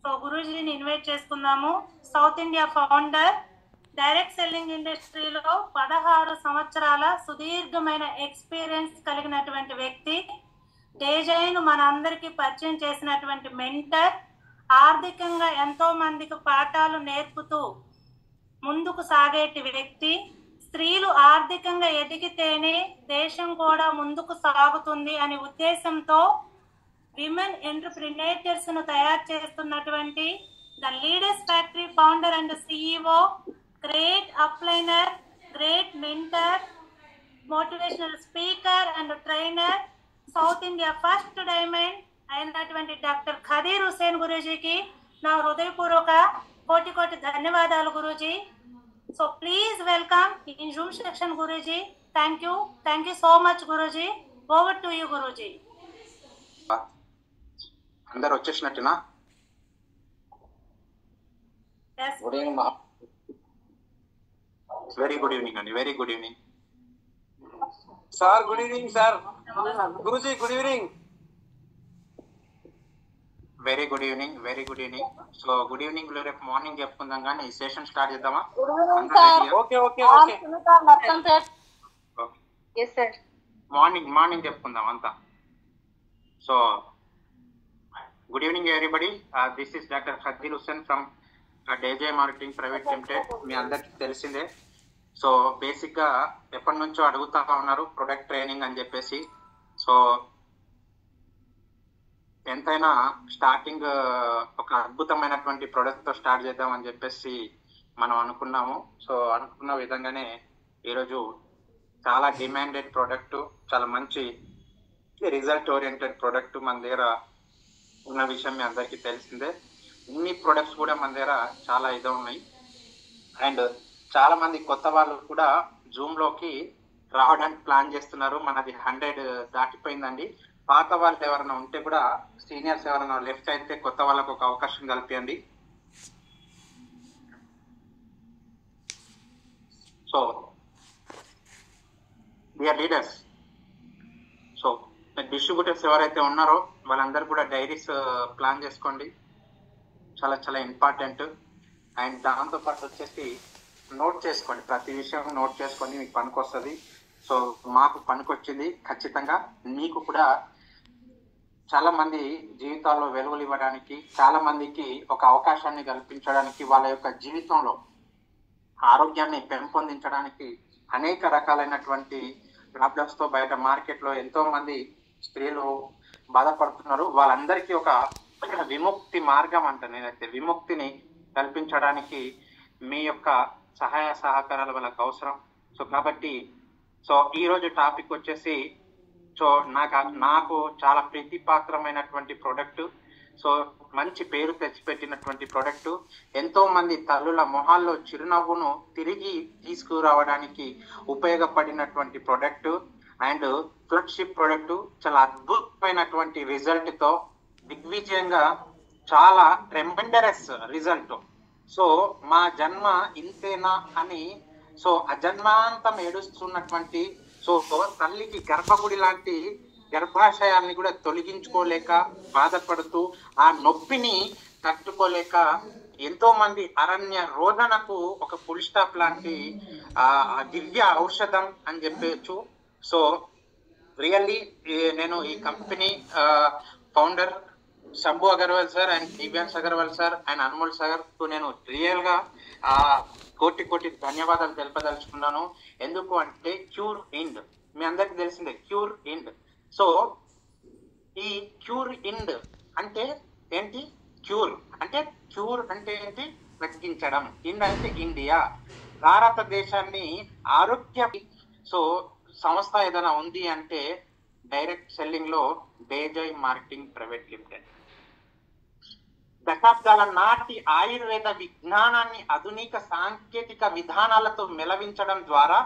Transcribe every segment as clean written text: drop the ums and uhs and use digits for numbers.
So గురూజీని invite చేసుకుందాము. South India founder, direct selling ఇండస్ట్రీలో 16 సంవత్సరాల సుదీర్ఘమైన ఎక్స్పీరియన్స్ కలిగినటువంటి వ్యక్తి, డేజైను మన అందరికీ పరిచయం చేసినటువంటి మెంటర్, ఆర్థికంగా ఎంతో మందికి పాఠాలు నేర్పుతూ ముందుకు సాగేటి వ్యక్తి. స్త్రీలు ఆర్థికంగా ఎదిగితేనే దేశం కూడా ముందుకు సాగుతుంది అనే ఉద్దేశంతో విమెన్ ఎంటర్ప్రినేటర్స్ ను తయారు చేస్తున్నటువంటి the leaders factory founder and CEO, great upliner, great mentor, motivational speaker and trainer, south India first diamond అయినటువంటి డాక్టర్ ఖదీర్ హుస్సేన్ గురూజీకి నా హృదయపూర్వక కోటి కోటి ధన్యవాదాలు గురూజీ. So please welcome in zoom section గురూజీ. థ్యాంక్ యూ సో మచ్ గురూజీ. ఓవర్ టు యూ గురూజీ. అందరు వచ్చేసినట్టునా? Good evening. Very good evening అండి. Very good evening sir. Good evening sir. గురూజీ good evening. Very good evening. Very good evening. So good evening లో రేపు morning చెప్పుకుందాం, కానీ సెషన్ స్టార్ట్ చేద్దామా? Okay okay okay. మార్నింగ్ చెప్పుకుందాం అంతా. So good evening everybody. This is doctor Khadeer Hussain from DJ marketing private limited. మీ అందరికి తెలిసిందే. సో బేసిక్ గా ఎప్పటి నుంచో అడుగుతా ఉన్నారు ప్రొడక్ట్ ట్రైనింగ్ అని చెప్పేసి. సో ఎంతైనా స్టార్టింగ్ ఒక అద్భుతమైనటువంటి ప్రొడక్ట్ తో స్టార్ట్ చేద్దాం అని చెప్పేసి మనం అనుకున్నాము. సో అనుకున్న విధంగానే ఈరోజు చాలా డిమాండెడ్ ప్రోడక్ట్, చాలా మంచి రిజల్ట్ ఓరియంటెడ్ ప్రోడక్ట్ మన దగ్గర ఉన్న విషయం మీ అందరికీ తెలిసిందే. ఇన్ని ప్రొడక్ట్స్ కూడా మన దగ్గర చాలా ఇదే ఉన్నాయి. అండ్ చాలా మంది కొత్త వాళ్ళు కూడా జూమ్ లోకి రావడానికి ప్లాన్ చేస్తున్నారు. మనది 100 దాటిపోయిందండి. పాత వాళ్ళు ఎవరైనా ఉంటే కూడా, సీనియర్స్ ఎవరైనా లెఫ్ట్ అయితే కొత్త వాళ్ళకు ఒక అవకాశం కల్పియండి. So dear leaders, so distributors ఎవరైతే ఉన్నారో వాళ్ళందరూ కూడా డైరీస్ ప్లాన్ చేసుకోండి. చాలా చాలా ఇంపార్టెంట్. అండ్ దాంతోపాటు వచ్చేసి నోట్ చేసుకోండి, ప్రతి విషయం నోట్ చేసుకొని మీకు పనికొస్తుంది. సో మాకు పనికొచ్చింది ఖచ్చితంగా. మీకు కూడా చాలా మంది జీవితాల్లో వెలుగులు ఇవ్వడానికి, చాలా మందికి ఒక అవకాశాన్ని కల్పించడానికి, వాళ్ళ యొక్క జీవితంలో ఆరోగ్యాన్ని పెంపొందించడానికి అనేక రకాలైనటువంటి ప్రాబ్లమ్స్ తో బయట మార్కెట్లో ఎంతో మంది స్త్రీలు బాధపడుతున్నారు. వాళ్ళందరికీ ఒక విముక్తి మార్గం అంట, నేనైతే విముక్తిని కల్పించడానికి మీ యొక్క సహాయ సహకారాలు వాళ్ళకి అవసరం. సో కాబట్టి ఈ రోజు టాపిక్ వచ్చేసి, సో నాకు చాలా ప్రీతిపాత్రమైనటువంటి ప్రోడక్ట్, సో మంచి పేరు తెచ్చిపెట్టినటువంటి ప్రోడక్ట్, ఎంతో మంది తల్లుల మొహాల్లో చిరునవ్వును తిరిగి తీసుకురావడానికి ఉపయోగపడినటువంటి ప్రోడక్ట్ అండ్ ఫ్లగ్షిప్ ప్రోడక్ట్. చాలా అద్భుతమైనటువంటి రిజల్ట్ తో దిగ్విజయంగా, చాలా ట్రెమెండరస్ రిజల్ట్. సో మా జన్మ ఇంతేనా అని సో అజన్మాంతం ఏడుస్తున్నటువంటి, సో తల్లికి గర్భగుడి లాంటి గర్భాశయాన్ని కూడా తొలగించుకోలేక బాధపడుతూ, ఆ నొప్పిని తట్టుకోలేక ఎంతో మంది అరణ్య రోదనకు ఒక ఫుల్ స్టాప్ లాంటి దివ్య ఔషధం అని చెప్పవచ్చు. సో రియల్లీ నేను ఈ company founder Shambhu Agarwal sir and Divyansh Agarwal sir and Anmol sir కు నేను రియల్ గా కోటి కోటి ధన్యవాదాలు తెలపదలుచుకున్నాను. ఎందుకు అంటే క్యూర్ ఇండ్ మీ అందరికి తెలిసిందే, క్యూర్ ఇండ్. సో ఈ క్యూర్ ఇండ్ అంటే ఏంటి? క్యూర్ అంటే ఏంటి? తగ్గించడం. ఇండ్ అంటే ఇండియా, భారతదేశాన్ని ఆరోగ్య సో సంస్థ ఏదైనా ఉంది అంటే డైరెక్ట్ సెల్లింగ్ లో డేజై మార్కెటింగ్ ప్రైవేట్ లిమిటెడ్. దశాబ్దాల నాటి ఆయుర్వేద విజ్ఞానాన్ని ఆధునిక సాంకేతిక విధానాలతో మెలవించడం ద్వారా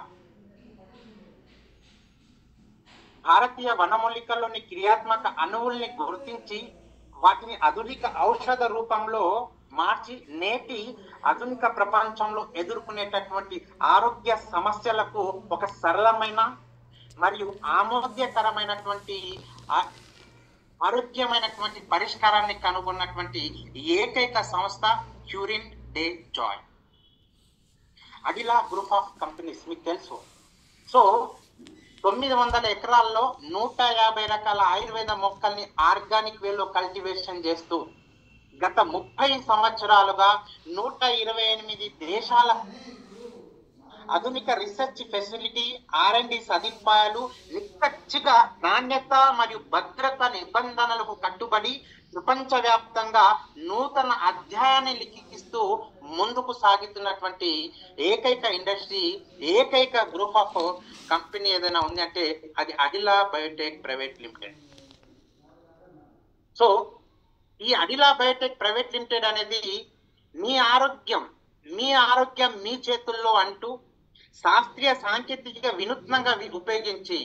భారతీయ వనమూలికల్లోని క్రియాత్మక అణువుల్ని గుర్తించి వాటిని ఆధునిక ఔషధ రూపంలో మార్చి నేటి ఆధునిక ప్రపంచంలో ఎదుర్కొనేటటువంటి ఆరోగ్య సమస్యలకు ఒక సరళమైన మరియు ఆమోద్యకరమైనటువంటి ఆరోగ్యమైనటువంటి పరిష్కారాన్ని కనుగొన్నటువంటి ఏకైక సంస్థ క్యూరిన్ డే జాయ్. అడిలా గ్రూప్ ఆఫ్ కంపెనీస్ మీకు తెలుసు. సో 900 ఎకరాల్లో 150 రకాల ఆయుర్వేద మొక్కల్ని ఆర్గానిక్ వేలో కల్టివేషన్ చేస్తూ గత 30 సంవత్సరాలుగా 128 దేశాల ఆధునిక రీసెర్చ్ ఫెసిలిటీ, R&D సదుపాయాలు, నిక్కచ్చిగా నాణ్యత మరియు భద్రత నిబంధనలకు కట్టుబడి ప్రపంచవ్యాప్తంగా నూతన అధ్యాయాన్ని లిఖిస్తూ ముందుకు సాగుతున్నటువంటి ఏకైక ఇండస్ట్రీ, ఏకైక గ్రూప్ ఆఫ్ కంపెనీ ఏదైనా ఉంది అంటే అది అడిలా బయోటెక్ ప్రైవేట్ లిమిటెడ్. సో ఈ అడిలా బయోటెక్ ప్రైవేట్ లిమిటెడ్ అనేది మీ ఆరోగ్యం మీ చేతుల్లో అంటూ శాస్త్రీయ సాంకేతిక వినూత్నంగా ఉపయోగించి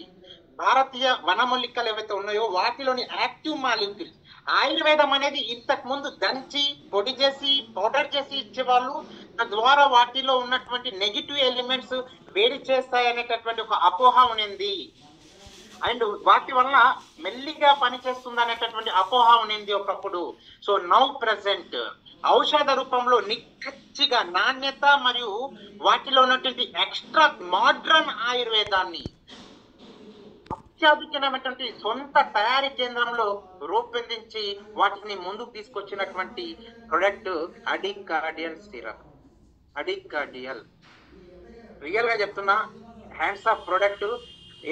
భారతీయ వనమూలికలు ఏవైతే ఉన్నాయో వాటిలోని యాక్టివ్ మాలిక్యూల్స్, ఆయుర్వేదం అనేది ఇంతకు ముందు దంచి పొడి చేసి పౌడర్ చేసి ఇచ్చేవాళ్ళు. తద్వారా వాటిలో ఉన్నటువంటి నెగిటివ్ ఎలిమెంట్స్ వేడి చేస్తాయి అనేటటువంటి ఒక అపోహ ఉంది. అండ్ వాటి వల్ల మెల్లిగా పనిచేస్తుంది అనేటటువంటి అపోహ ఉంది ఒకప్పుడు. సో నౌ ప్రెసెంట్ ఔషధ రూపంలో నిక్కచ్చిగా నాణ్యత మరియు వాటిలో ఉన్నటువంటి ఎక్స్ట్రా మోడ్రన్ ఆయుర్వేదాన్ని అత్యాధునికమైనటువంటి సొంత తయారీ కేంద్రంలో రూపొందించి వాటిని ముందుకు తీసుకొచ్చినటువంటి ప్రొడక్ట్ అడికార్డియల్ సిరప్. అడికార్డియల్ రియల్ గా చెప్తున్నా, హ్యాండ్స్ ఆఫ్ ప్రొడక్ట్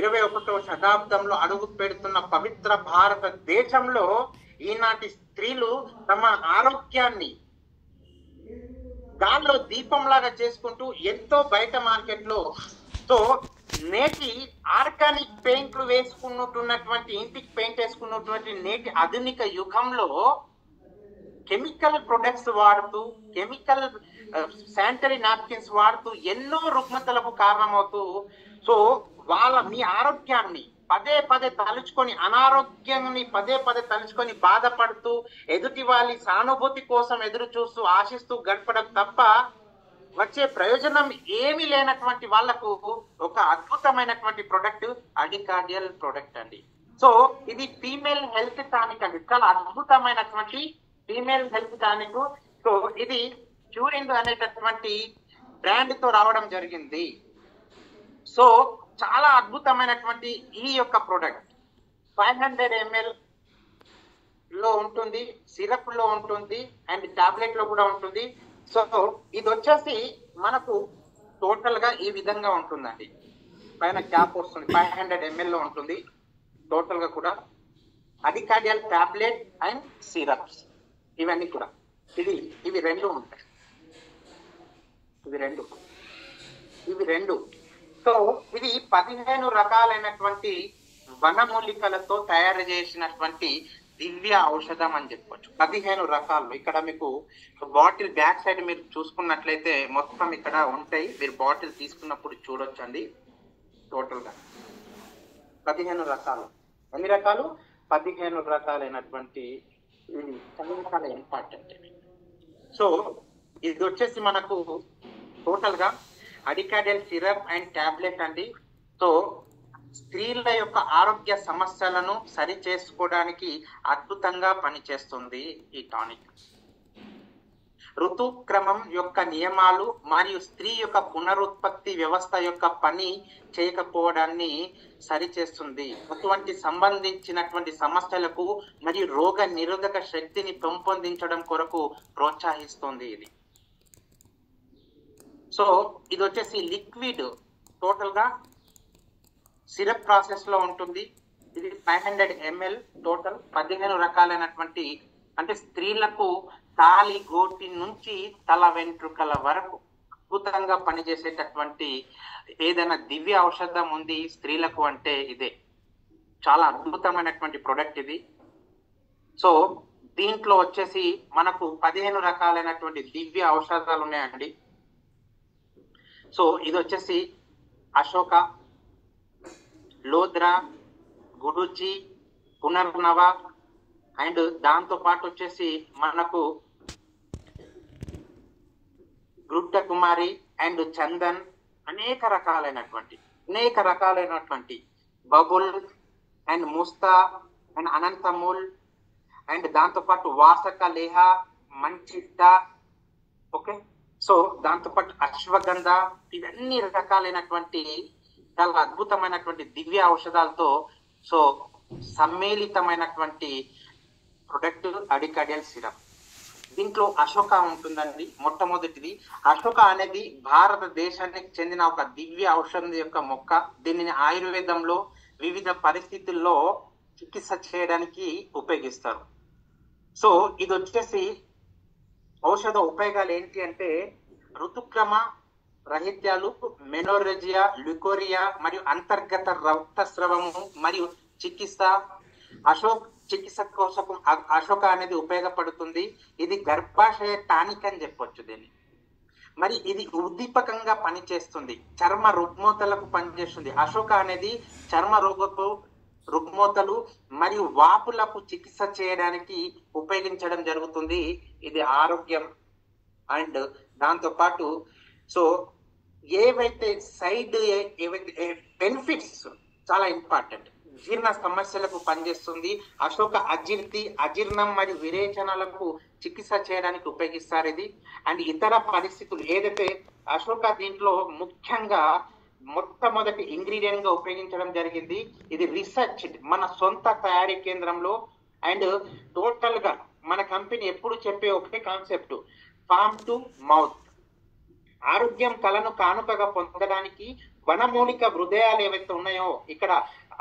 21వ శతాబ్దంలో అడుగు పెడుతున్న పవిత్ర భారతదేశంలో ఈనాటి స్త్రీలు తమ ఆరోగ్యాన్ని గాల్లో దీపంలాగా చేసుకుంటూ ఎంతో బయట మార్కెట్లో సో నేటి ఆర్గానిక్ పెయింట్లు వేసుకున్నటువంటి ఇంటికి పెయింట్ వేసుకున్నటువంటి నేటి ఆధునిక యుగంలో కెమికల్ ప్రొడక్ట్స్ వాడుతూ, కెమికల్ శానిటరీ నాప్కిన్స్ వాడుతూ ఎన్నో రుగ్మతలకు కారణమవుతూ, సో మీ ఆరోగ్యాన్ని పదే తలుచుకొని, అనారోగ్యాన్ని పదే తలుచుకొని బాధపడుతూ, ఎదుటి వాళ్ళ సానుభూతి కోసం ఎదురు చూస్తూ ఆశిస్తూ గడపడం తప్ప వచ్చే ప్రయోజనం ఏమీ లేనటువంటి వాళ్లకు ఒక అద్భుతమైనటువంటి ప్రొడక్ట్ అడికార్డియల్ ప్రొడక్ట్ అండి. సో ఇది ఫీమేల్ హెల్త్ టానిక్ అండి, చాలా అద్భుతమైనటువంటి ఫీమేల్ హెల్త్ టానిక్. సో ఇది క్యూరిన్ అనేటటువంటి బ్రాండ్ తో రావడం జరిగింది. సో చాలా అద్భుతమైనటువంటి ఈ యొక్క ప్రొడక్ట్ 500 ml లో ఉంటుంది, సిరప్ లో ఉంటుంది అండ్ టాబ్లెట్ లో కూడా ఉంటుంది. సో ఇది వచ్చేసి మనకు టోటల్ గా ఈ విధంగా ఉంటుందండి. పైన క్యాప్ వస్తుంది, 500 ml లో ఉంటుంది టోటల్ గా కూడా. అడికార్డియల్ టాబ్లెట్ అండ్ సిరప్స్ ఇవన్నీ కూడా ఇవి రెండు ఉంటాయి. ఇవి రెండు. సో ఇది 15 రకాలైనటువంటి వనమూలికలతో తయారు చేసినటువంటి దివ్య ఔషధం అని చెప్పొచ్చు. 15 రకాలు. ఇక్కడ మీకు బాటిల్ బ్యాక్ సైడ్ మీరు చూసుకున్నట్లయితే మొత్తం ఇక్కడ ఉంటాయి. మీరు బాటిల్ తీసుకున్నప్పుడు చూడొచ్చండి. టోటల్ గా 15 రకాలు. ఎన్ని రకాలు? 15 రకాలైనటువంటి ఇది చాలా ఇంపార్టెంట్. సో ఇది వచ్చేసి మనకు టోటల్ గా అడికార్డియల్ సిరప్ అండ్ టాబ్లెట్ అండి. సో స్త్రీల యొక్క ఆరోగ్య సమస్యలను సరి చేసుకోవడానికి అద్భుతంగా పనిచేస్తుంది ఈ టానిక్. ఋతుక్రమం యొక్క నియమాలు మరియు స్త్రీ యొక్క పునరుత్పత్తి వ్యవస్థ యొక్క పని చేయకపోవడాన్ని సరిచేస్తుంది. అటువంటి సంబంధించినటువంటి సమస్యలకు మరియు రోగ నిరోధక శక్తిని పెంపొందించడం కొరకు ప్రోత్సహిస్తుంది ఇది. సో ఇది వచ్చేసి లిక్విడ్, టోటల్ గా సిరప్ ప్రాసెస్ లో ఉంటుంది. ఇది 500 ml టోటల్. 15 రకాలైనటువంటి, అంటే స్త్రీలకు తాలి గోటి నుంచి తల వెంట్రుకల వరకు అద్భుతంగా పనిచేసేటటువంటి ఏదైనా దివ్య ఔషధం ఉంది స్త్రీలకు అంటే ఇదే. చాలా అద్భుతమైనటువంటి ప్రొడక్ట్ ఇది. సో దీంట్లో వచ్చేసి మనకు 15 రకాలైనటువంటి దివ్య ఔషధాలు ఉన్నాయండి. సో ఇది వచ్చేసి అశోక, లోద్రా, గుడుచి, పునర్నవ అండ్ దాంతో పాటు వచ్చేసి మనకు గుడ్డ కుమారి అండ్ చందన్, అనేక రకాలైనటువంటి బబుల్ అండ్ ముస్తా అండ్ అనంతమూల్ అండ్ దాంతోపాటు వాసక లేహ, మంచిట్ట, ఓకే. సో దాంతోపాటు అశ్వగంధ, ఇవన్నీ రకాలైనటువంటి చాలా అద్భుతమైనటువంటి దివ్య ఔషధాలతో సో సమ్మేళితమైనటువంటి ప్రొడక్ట్ అడికాడియల్ సిరప్. దీంట్లో అశోక ఉంటుందండి. మొట్టమొదటిది అశోక అనేది భారతదేశానికి చెందిన ఒక దివ్య ఔషధం యొక్క మొక్క. దీనిని ఆయుర్వేదంలో వివిధ పరిస్థితుల్లో చికిత్స చేయడానికి ఉపయోగిస్తారు. సో ఇది వచ్చేసి ఔషధ ఉపయోగాలు ఏంటి అంటే ఋతుక్రమ రహిత్యాలు, మెనోరెజియా, ల్యూకోరియా మరియు అంతర్గత రక్తస్రవము మరియు చికిత్స. చికిత్స కోసం అశోక అనేది ఉపయోగపడుతుంది. ఇది గర్భాశయ టానిక్ అని చెప్పొచ్చు దీన్ని. మరి ఇది ఉద్దీపకంగా పనిచేస్తుంది, చర్మ రుగ్మతలకు పనిచేస్తుంది. అశోక అనేది చర్మ రుగ్మతలు మరియు వాపులకు చికిత్స చేయడానికి ఉపయోగించడం జరుగుతుంది. ఇది ఆరోగ్యం. అండ్ దాంతో పాటు సో ఏవైతే బెనిఫిట్స్ చాలా ఇంపార్టెంట్. జీర్ణ సమస్యలకు పనిచేస్తుంది. అశోక అజీర్ణం మరియు విరేచనాలకు చికిత్స చేయడానికి ఉపయోగిస్తారు ఇది. అండ్ ఇతర పరిస్థితులు ఏదైతే అశోక దీంట్లో ముఖ్యంగా మొట్టమొదటి ఇంగ్రీడియంట్ గా ఉపయోగించడం జరిగింది. ఇది రీసెర్చ్ మన సొంత తయారీ కేంద్రంలో. అండ్ టోటల్ గా మన కంపెనీ ఎప్పుడు చెప్పే ఒకే కాన్సెప్ట్, ఫార్మ్ టు మౌత్. ఆరోగ్యం కళను కానుకగా పొందడానికి వనమూలిక హృదయాలు ఏవైతే ఉన్నాయో, ఇక్కడ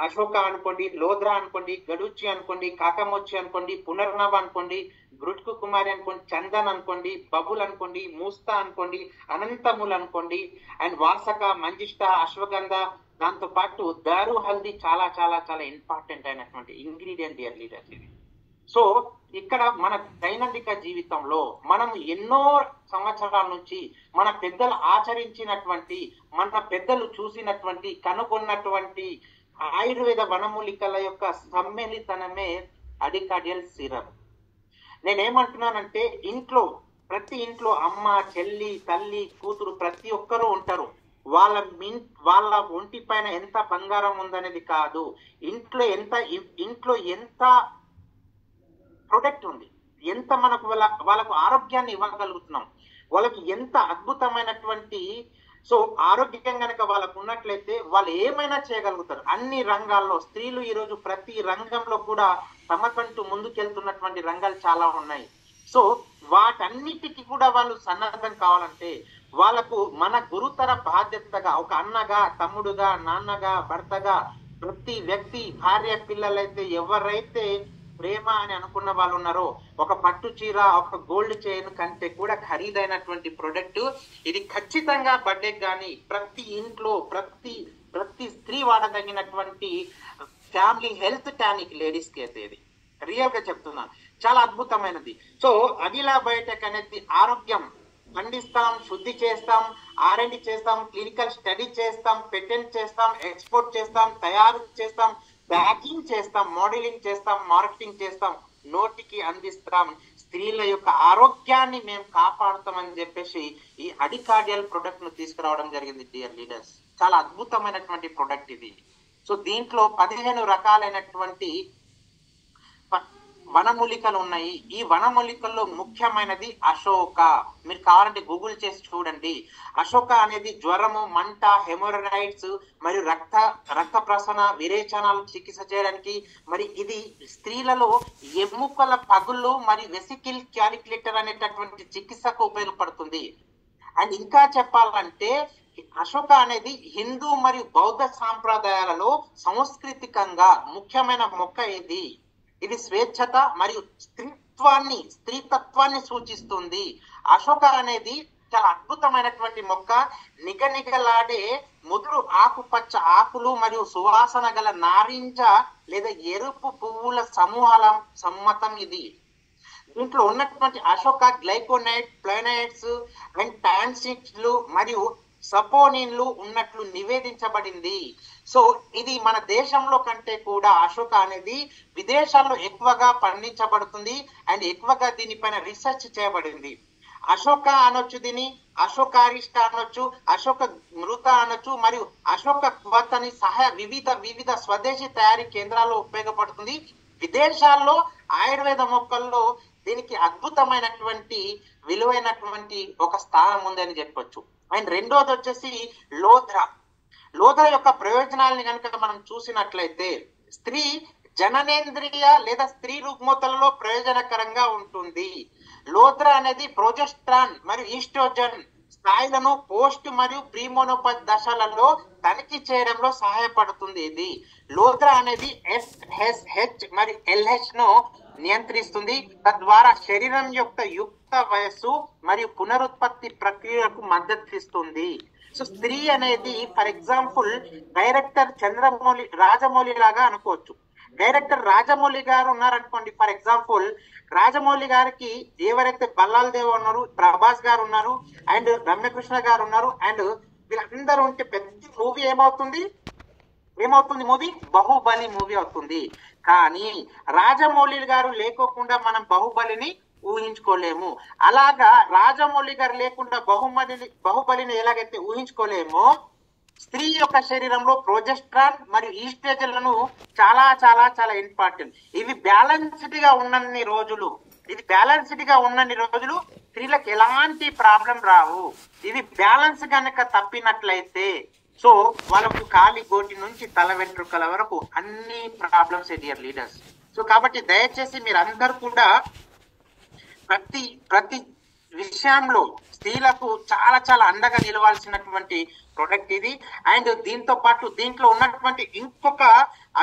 అశోక అనుకోండి, లోద్రా అనుకోండి, గడుచి అనుకోండి, కాకమొచ్చి అనుకోండి, పునర్నవ అనుకోండి, బ్రుట్కు కుమారి అనుకోండి, చందన్ అనుకోండి, బబుల్ అనుకోండి, మూస్తా అనుకోండి, అనంతముల్ అనుకోండి, అండ్ వాసక, మంజిష్ట, అశ్వగంధ, దాంతో పాటు దారు హల్దీ చాలా చాలా చాలా ఇంపార్టెంట్ అయినటువంటి ఇంగ్రీడియంట్ డియర్ లీడర్స్ ఇది. సో ఇక్కడ మన దైనందిక జీవితంలో మనం ఎన్నో సంవత్సరాల నుంచి మన పెద్దలు ఆచరించినటువంటి, మన పెద్దలు చూసినటువంటి, కనుగొన్నటువంటి ఆయుర్వేద వనమూలికల యొక్క సమ్మేళితనమే అడికాడియల్ సిరప్. నేనేమంటున్నానంటే ప్రతి ఇంట్లో అమ్మ, చెల్లి, తల్లి, కూతురు ప్రతి ఒక్కరూ ఉంటారు. వాళ్ళ ఒంటి పైన ఎంత బంగారం ఉందనేది కాదు, ఇంట్లో ఎంత ప్రొడక్ట్ ఉంది, ఎంత మనకు వాళ్ళకు ఆరోగ్యాన్ని ఇవ్వగలుగుతున్నాం, వాళ్ళకి ఎంత అద్భుతమైనటువంటి సో ఆరోగ్యం కనుక వాళ్ళకు ఉన్నట్లయితే వాళ్ళు ఏమైనా చేయగలుగుతారు అన్ని రంగాల్లో. స్త్రీలు ఈరోజు ప్రతి రంగంలో కూడా తమకంటూ ముందుకెళ్తున్నటువంటి రంగాలు చాలా ఉన్నాయి. సో వాటన్నిటికీ కూడా వాళ్ళు సన్నద్ధం కావాలంటే వాళ్ళకు మన గురుతర బాధ్యతగా ఒక అన్నగా, తమ్ముడుగా, నాన్నగా, భర్తగా ప్రతి వ్యక్తి, భార్య, పిల్లలైతే ఎవరైతే ప్రేమ అని అనుకున్న వాళ్ళు ఉన్నారో, ఒక పట్టు చీర, ఒక గోల్డ్ చైన్ కంటే కూడా ఖరీదైనటువంటి ప్రొడక్ట్ ఇది. ఖచ్చితంగా బర్త్డే కానీ ప్రతి ఇంట్లో ప్రతి స్త్రీ వాడదగినటువంటి ఫ్యామిలీ హెల్త్ టానిక్ లేడీస్ కి అయితే ఇది రియల్ గా చెప్తున్నాను, చాలా అద్భుతమైనది. సో అదిలా బయోటెక్ అనేది ఆరోగ్యం పండిస్తాం, శుద్ధి చేస్తాం, R&D చేస్తాం, క్లినికల్ స్టడీ చేస్తాం, పేటెంట్ చేస్తాం, ఎక్స్పోర్ట్ చేస్తాం, తయారు చేస్తాం, ప్యాకింగ్ చేస్తాం, మోడలింగ్ చేస్తాం, మార్కెటింగ్ చేస్తాం, నోటికి అందిస్తాం. స్త్రీల యొక్క ఆరోగ్యాన్ని మేము కాపాడుతామని చెప్పేసి ఈ అడికార్డియల్ ప్రొడక్ట్ ను తీసుకురావడం జరిగింది డియర్ లీడర్స్. చాలా అద్భుతమైనటువంటి ప్రొడక్ట్ ఇది. సో దీంట్లో 15 రకాలైనటువంటి వనమూలికలు ఉన్నాయి. ఈ వనమూలికల్లో ముఖ్యమైనది అశోక. మీరు కావాలంటే గూగుల్ చేసి చూడండి. అశోక అనేది జ్వరము, మంట, హెమోరాయిడ్స్ మరియు రక్త ప్రసరణ, విరేచనాలు చికిత్స చేయడానికి, మరి ఇది స్త్రీలలో ఎముకల పగుళ్ళు మరియు వెసికిల్ క్యాలిక్యులేటర్ అనేటటువంటి చికిత్సకు ఉపయోగపడుతుంది. అండ్ ఇంకా చెప్పాలంటే అశోక అనేది హిందూ మరియు బౌద్ధ సాంప్రదాయాలలో సాంస్కృతికంగా ముఖ్యమైన మొక్క ఇది. ఇది స్వేచ్ఛత మరియు స్త్రీతత్వాన్ని సూచిస్తుంది. అశోక అనేది చాలా అద్భుతమైనటువంటి మొక్క. నిగనిగలాడే ముదురు ఆకుపచ్చ ఆకులు మరియు సువాసన గల నారింజ లేదా ఎరుపు పువ్వుల సమ్మతం ఇది. దీంట్లో ఉన్నటువంటి అశోక గ్లైకోనైడ్, ప్లానైడ్స్ అండ్ టాన్సిన్లు మరియు సపోనిన్లు ఉన్నట్లు నివేదించబడింది. సో ఇది మన దేశంలో కంటే కూడా అశోక అనేది విదేశాల్లో ఎక్కువగా పండించబడుతుంది అండ్ ఎక్కువగా దీనిపైన రీసెర్చ్ చేయబడింది. అశోక అనొచ్చు, దీని అశోకారిష్ట అనొచ్చు, అశోక మృత అనొచ్చు, మరియు అశోక క్వత్ అని వివిధ స్వదేశీ తయారీ కేంద్రాల్లో ఉపయోగపడుతుంది. విదేశాల్లో ఆయుర్వేద మొక్కల్లో దీనికి అద్భుతమైనటువంటి విలువైనటువంటి ఒక స్థానం ఉందని చెప్పొచ్చు. అండ్ రెండోది వచ్చేసి లోధ్ర యొక్క ప్రయోజనాలని కనుక మనం చూసినట్లయితే స్త్రీ జననేంద్రియ లేదా స్త్రీ రుగ్మతలలో ప్రయోజనకరంగా ఉంటుంది. లోధ్ర అనేది ప్రొజెస్ట్రాన్ మరియు ఈస్ట్రోజన్ స్థాయిలను పోస్ట్ మరియు ప్రీమోనోపాజ్ దశలలో తనిఖీ చేయడంలో సహాయపడుతుంది. ఇది లోధ్ర అనేది FSH మరియు LH ను నియంత్రిస్తుంది. తద్వారా శరీరం యొక్క యుక్త వయస్సు మరియు పునరుత్పత్తి ప్రక్రియకు మద్దతు ఇస్తుంది. సో స్త్రీ అనేది ఫర్ ఎగ్జాంపుల్ డైరెక్టర్ రాజమౌళి లాగా అనుకోవచ్చు. డైరెక్టర్ రాజమౌళి గారు ఉన్నారనుకోండి, ఫర్ ఎగ్జాంపుల్ రాజమౌళి గారికి ఎవరైతే బల్లాల్ దేవ్ ఉన్నారు, ప్రభాస్ గారు ఉన్నారు, అండ్ రమ్యకృష్ణ గారు ఉన్నారు, అండ్ వీళ్ళందరూ ఉంటే పెద్ద మూవీ ఏమవుతుంది మూవీ బాహుబలి మూవీ అవుతుంది. కానీ రాజమౌళి గారు లేకోకుండా మనం బాహుబలిని ఊహించుకోలేము. అలాగా రాజమౌళి గారు లేకుండా బాహుబలిని ఎలాగైతే ఊహించుకోలేమో, స్త్రీ యొక్క శరీరంలో ప్రొజెస్ట్రాన్ మరియు ఈస్ట్రోజన్లను చాలా చాలా చాలా ఇంపార్టెంట్. ఇవి బ్యాలెన్స్డ్ గా ఉన్నన్ని రోజులు స్త్రీలకు ఎలాంటి ప్రాబ్లం రావు. ఇవి బ్యాలెన్స్ కనుక తప్పినట్లయితే సో వాళ్ళకు కాలి గోటి నుంచి తల వెంట్రుకల వరకు అన్ని ప్రాబ్లమ్స్ డియర్ లీడర్స్. సో కాబట్టి దయచేసి మీరు అందరు కూడా ప్రతి విషయంలో స్త్రీలకు చాలా చాలా అండగా నిలవాల్సినటువంటి ప్రొడక్ట్ ఇది. అండ్ దీంతో పాటు దీంట్లో ఉన్నటువంటి ఇంకొక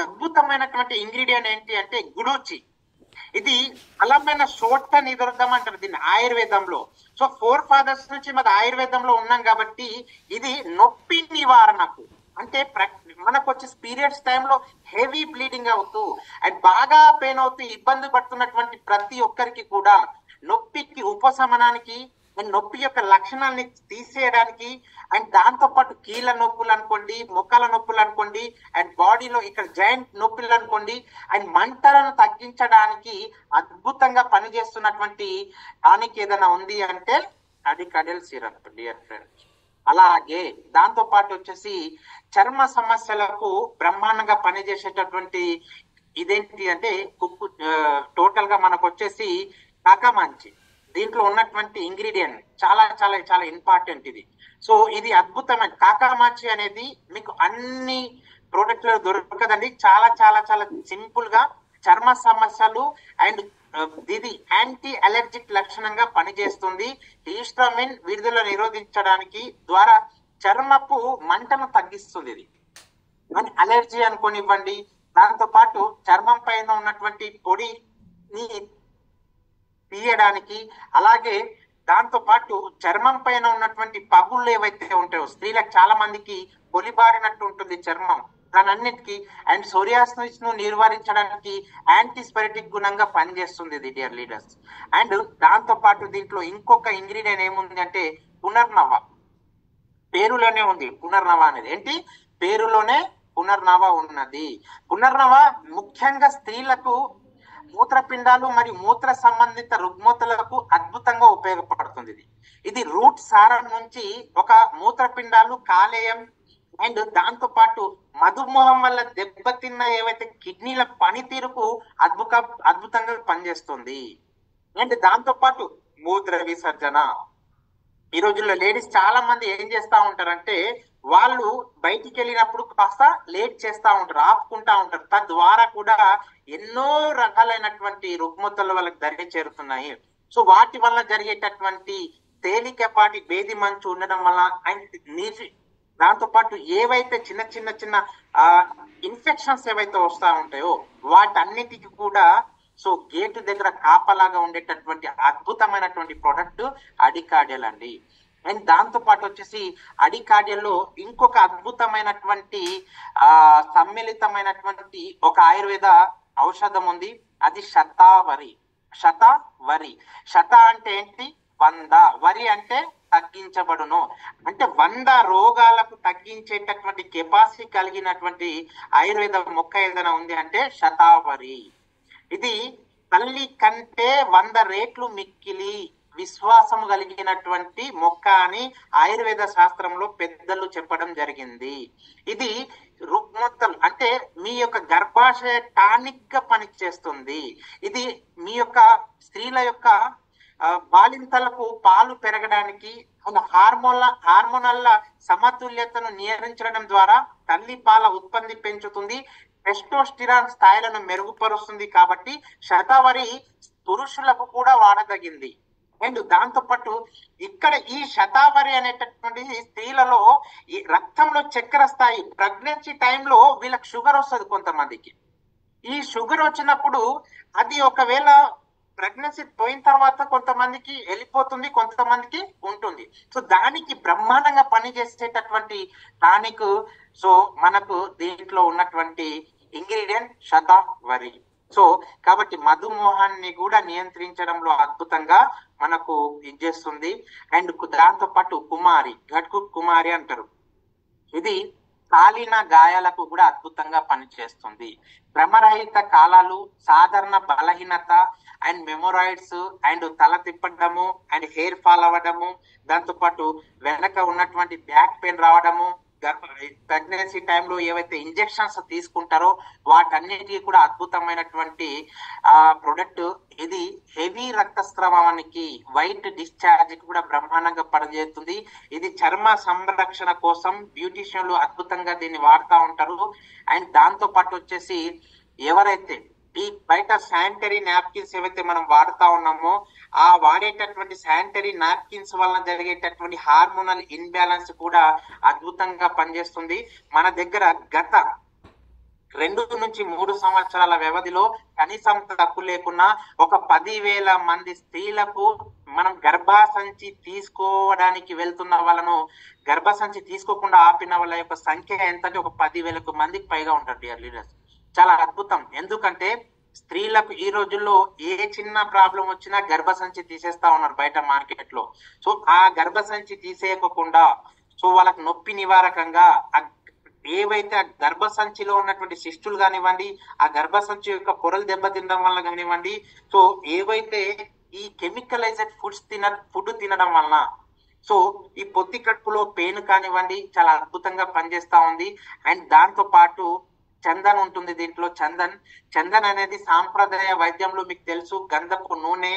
అద్భుతమైనటువంటి ఇంగ్రీడియంట్ ఏంటి అంటే గుడూచి. ఇది బలమైన శోట నిరోధం అంటారు దీన్ని ఆయుర్వేదంలో. సో 4 ఫాదర్స్ నుంచి మన ఆయుర్వేదంలో ఉన్నాం కాబట్టి ఇది నొప్పి నివారణకు, అంటే మనకు వచ్చే పీరియడ్స్ టైంలో హెవీ బ్లీడింగ్ అవుతూ అండ్ బాగా పెయిన్ అవుతూ ఇబ్బంది పడుతున్నటువంటి ప్రతి ఒక్కరికి కూడా నొప్పికి ఉపశమనానికి అండ్ నొప్పి యొక్క లక్షణాలని తీసేయడానికి అండ్ దాంతో పాటు కీళ్ళ నొప్పులు అనుకోండి, మొక్కల నొప్పులు అనుకోండి, అండ్ బాడీలో ఇక్కడ జాయింట్ నొప్పులు అనుకోండి, అండ్ మంటలను తగ్గించడానికి అద్భుతంగా పనిచేస్తున్నటువంటి టానిక్ ఏదైనా ఉంది అంటే అది కడెల్ సిరప్ డియర్ ఫ్రెండ్స్. అలాగే దాంతో పాటు వచ్చేసి చర్మ సమస్యలకు బ్రహ్మాండంగా పనిచేసేటటువంటి ఇదేంటి అంటే టోటల్ గా మనకు వచ్చేసి కాకమాంచి. దీంట్లో ఉన్నటువంటి ఇంగ్రీడియంట్ చాలా చాలా చాలా ఇంపార్టెంట్ ఇది. సో ఇది అద్భుతమైన కాకమాంచి అనేది మీకు అన్ని ప్రోడక్ట్ లో దొరకదండి. చాలా చాలా చాలా సింపుల్ గా చర్మ సమస్యలు అండ్ ఇది యాంటీ అలర్జిక్ లక్షణంగా పనిచేస్తుంది. హిస్టామిన్ విడుదల నిరోధించడానికి ద్వారా చర్మపు మంటను తగ్గిస్తుంది. ఇది అని అలర్జీ అనుకోనివ్వండి. దాంతో పాటు చర్మం పైన ఉన్నటువంటి పొడిని తీయడానికి, అలాగే దాంతో పాటు చర్మం పైన ఉన్నటువంటి పగుళ్ళు ఏవైతే ఉంటాయో స్త్రీలకు చాలా మందికి పొలిబారినట్టు ఉంటుంది చర్మం, దానన్నిటికీ అండ్ సోరియాసిస్ ను నివారించడానికి యాంటీస్పైరెటిక్ గుణంగా పనిచేస్తుంది ఇది డియర్ లీడర్స్. అండ్ దాంతో పాటు దీంట్లో ఇంకొక ఇంగ్రీడియంట్ ఏముంది అంటే పునర్నవ. పేరులోనే ఉంది పునర్నవ అనేది. ఏంటి పేరులోనే పునర్నవ ఉన్నది. పునర్నవ ముఖ్యంగా స్త్రీలకు మూత్రపిండాలు మరియు మూత్ర సంబంధిత రుగ్మతలకు అద్భుతంగా ఉపయోగపడుతుంది. ఇది రూట్ సారం నుంచి ఒక మూత్రపిండాలు, కాలేయం అండ్ దాంతో పాటు మధుమేహం వల్ల దెబ్బతిన్న ఏవైతే కిడ్నీల పనితీరుకు అద్భుతంగా పనిచేస్తుంది. అండ్ దాంతో పాటు మూత్ర విసర్జన. ఈ రోజుల్లో లేడీస్ చాలా మంది ఏం చేస్తా ఉంటారంటే వాళ్ళు బయటికి వెళ్ళినప్పుడు కాస్త లేట్ చేస్తా ఉంటారు, ఆపుకుంటా ఉంటారు. తద్వారా కూడా ఎన్నో రకాలైనటువంటి రుగ్మతలు వాళ్ళకి దరి చేరుతున్నాయి. సో వాటి వల్ల జరిగేటటువంటి తేలికపాటి భేది మంచు ఉండడం వల్ల అండ్ దాంతో పాటు ఏవైతే చిన్న చిన్న చిన్న ఇన్ఫెక్షన్స్ ఏవైతే వస్తా ఉంటాయో వాటన్నిటికీ కూడా సో గేటు దగ్గర కాపలాగా ఉండేటటువంటి అద్భుతమైనటువంటి ప్రోడక్ట్ అడికార్డియల్ అండి. అండ్ దాంతో పాటు వచ్చేసి అడికార్డియల్లో ఇంకొక అద్భుతమైనటువంటి సమ్మిళితమైనటువంటి ఒక ఆయుర్వేద ఔషధం ఉంది. అది శతావరి. శత అంటే ఏంటి? 100. వరి అంటే తగ్గించబడును. అంటే 100 రోగాలకు తగ్గించేటటువంటి కెపాసిటీ కలిగినటువంటి ఆయుర్వేద మొక్క ఏదైనా ఉంది అంటే శతావరి. ఇది తల్లి కంటే 100 రెట్లు మిక్కిలి విశ్వాసం కలిగినటువంటి మొక్క అని ఆయుర్వేద శాస్త్రంలో పెద్దలు చెప్పడం జరిగింది. ఇది రుగ్మతలు అంటే మీ యొక్క గర్భాశయ టానిక్ గా పనిచేస్తుంది. ఇది మీ యొక్క స్త్రీల యొక్క బాలింతలకు పాలు పెరగడానికి హార్మోనల్ల సమతుల్యతను నియంత్రించడం ద్వారా తల్లి పాల ఉత్పత్తి పెంచుతుంది, టెస్టోస్టిరాన్ స్థాయిలను మెరుగుపరుస్తుంది. కాబట్టి శతావరి పురుషులకు కూడా వాడదగింది. అండ్ దాంతో పాటు ఇక్కడ ఈ శతావరి అనేటటువంటి స్త్రీలలో ఈ రక్తంలో చక్కెర స్థాయి ప్రెగ్నెన్సీ టైంలో వీళ్ళకి షుగర్ వస్తుంది. కొంతమందికి ఈ షుగర్ వచ్చినప్పుడు అది ఒకవేళ ప్రెగ్నెన్సీ పోయిన తర్వాత కొంతమందికి వెళ్ళిపోతుంది, కొంతమందికి ఉంటుంది. సో దానికి బ్రహ్మాండంగా పనిచేసేటటువంటి టానిక్ సో మనకు దీంట్లో ఉన్నటువంటి ఇంగ్రీడియంట్ శతావరి. సో కాబట్టి మధుమేహాన్ని కూడా నియంత్రించడంలో అద్భుతంగా మనకు ఇచ్చేస్తుంది. అండ్ దాంతో పాటు కుమారి, ఘట్కు కుమారి అంటారు, ఇది కాలిన గాయాలకు కూడా అద్భుతంగా పనిచేస్తుంది. క్రమరహిత కాలాలు, సాధారణ బలహీనత అండ్ మెమోరాయిడ్స్ అండ్ తల తిప్పడము అండ్ హెయిర్ ఫాల్ అవ్వడము, దాంతో పాటు వెనక ఉన్నటువంటి బ్యాక్ పెయిన్ రావడము, ప్రెగ్నెన్సీ టైంలో ఏవైతే ఇంజెక్షన్స్ తీసుకుంటారో వాటన్నిటికీ కూడా అద్భుతమైనటువంటి ప్రొడక్ట్. ఇది హెవీ రక్తస్రావానికి, వైట్ డిశ్చార్జ్ కి కూడా బ్రహ్మాండంగా పనిచేస్తుంది. ఇది చర్మ సంరక్షణ కోసం బ్యూటీషియన్లు అద్భుతంగా దీన్ని వాడుతూ ఉంటారు. అండ్ దాంతో పాటు వచ్చేసి ఎవరైతే ఈ బయట శానిటరీ నాప్కిన్స్ ఏవైతే మనం వాడుతా ఉన్నామో ఆ వాడేటటువంటి శానిటరీ నాప్కిన్స్ వలన జరిగేటటువంటి హార్మోనల్ ఇన్బ్యాలెన్స్ కూడా అద్భుతంగా పనిచేస్తుంది. మన దగ్గర గత 2 నుంచి 3 సంవత్సరాల వ్యవధిలో కనీసం తక్కువ లేకున్నా ఒక 10,000 మంది స్త్రీలకు మనం గర్భసంచి తీసుకోవడానికి వెళ్తున్న వాళ్ళను గర్భసంచి తీసుకోకుండా ఆపిన వాళ్ళ యొక్క సంఖ్య ఎంతంటే ఒక 10,000 మందికి పైగా ఉంటారు డియర్ లీడర్స్. చాలా అద్భుతం. ఎందుకంటే స్త్రీలకు ఈ రోజుల్లో ఏ చిన్న ప్రాబ్లం వచ్చినా గర్భసంచి తీసేస్తా ఉన్నారు బయట మార్కెట్ లో. సో ఆ గర్భసంచి తీసేయకుండా సో వాళ్ళకి నొప్పి నివారకంగా ఏవైతే ఆ గర్భసంచిలో ఉన్నటువంటి శిష్టులు కానివ్వండి, ఆ గర్భసంచి యొక్క పొరలు దెబ్బతినడం వల్ల కానివ్వండి, సో ఏవైతే ఈ కెమికలైజ్డ్ ఫుడ్ తినడం వలన సో ఈ పొత్తి కడుపులో పెయిన్ కానివ్వండి చాలా అద్భుతంగా పనిచేస్తా ఉంది. అండ్ దాంతో పాటు చందన్ ఉంటుంది దీంట్లో. చందన్ అనేది సాంప్రదాయ వైద్యంలో మీకు తెలుసు గంధపు నూనె.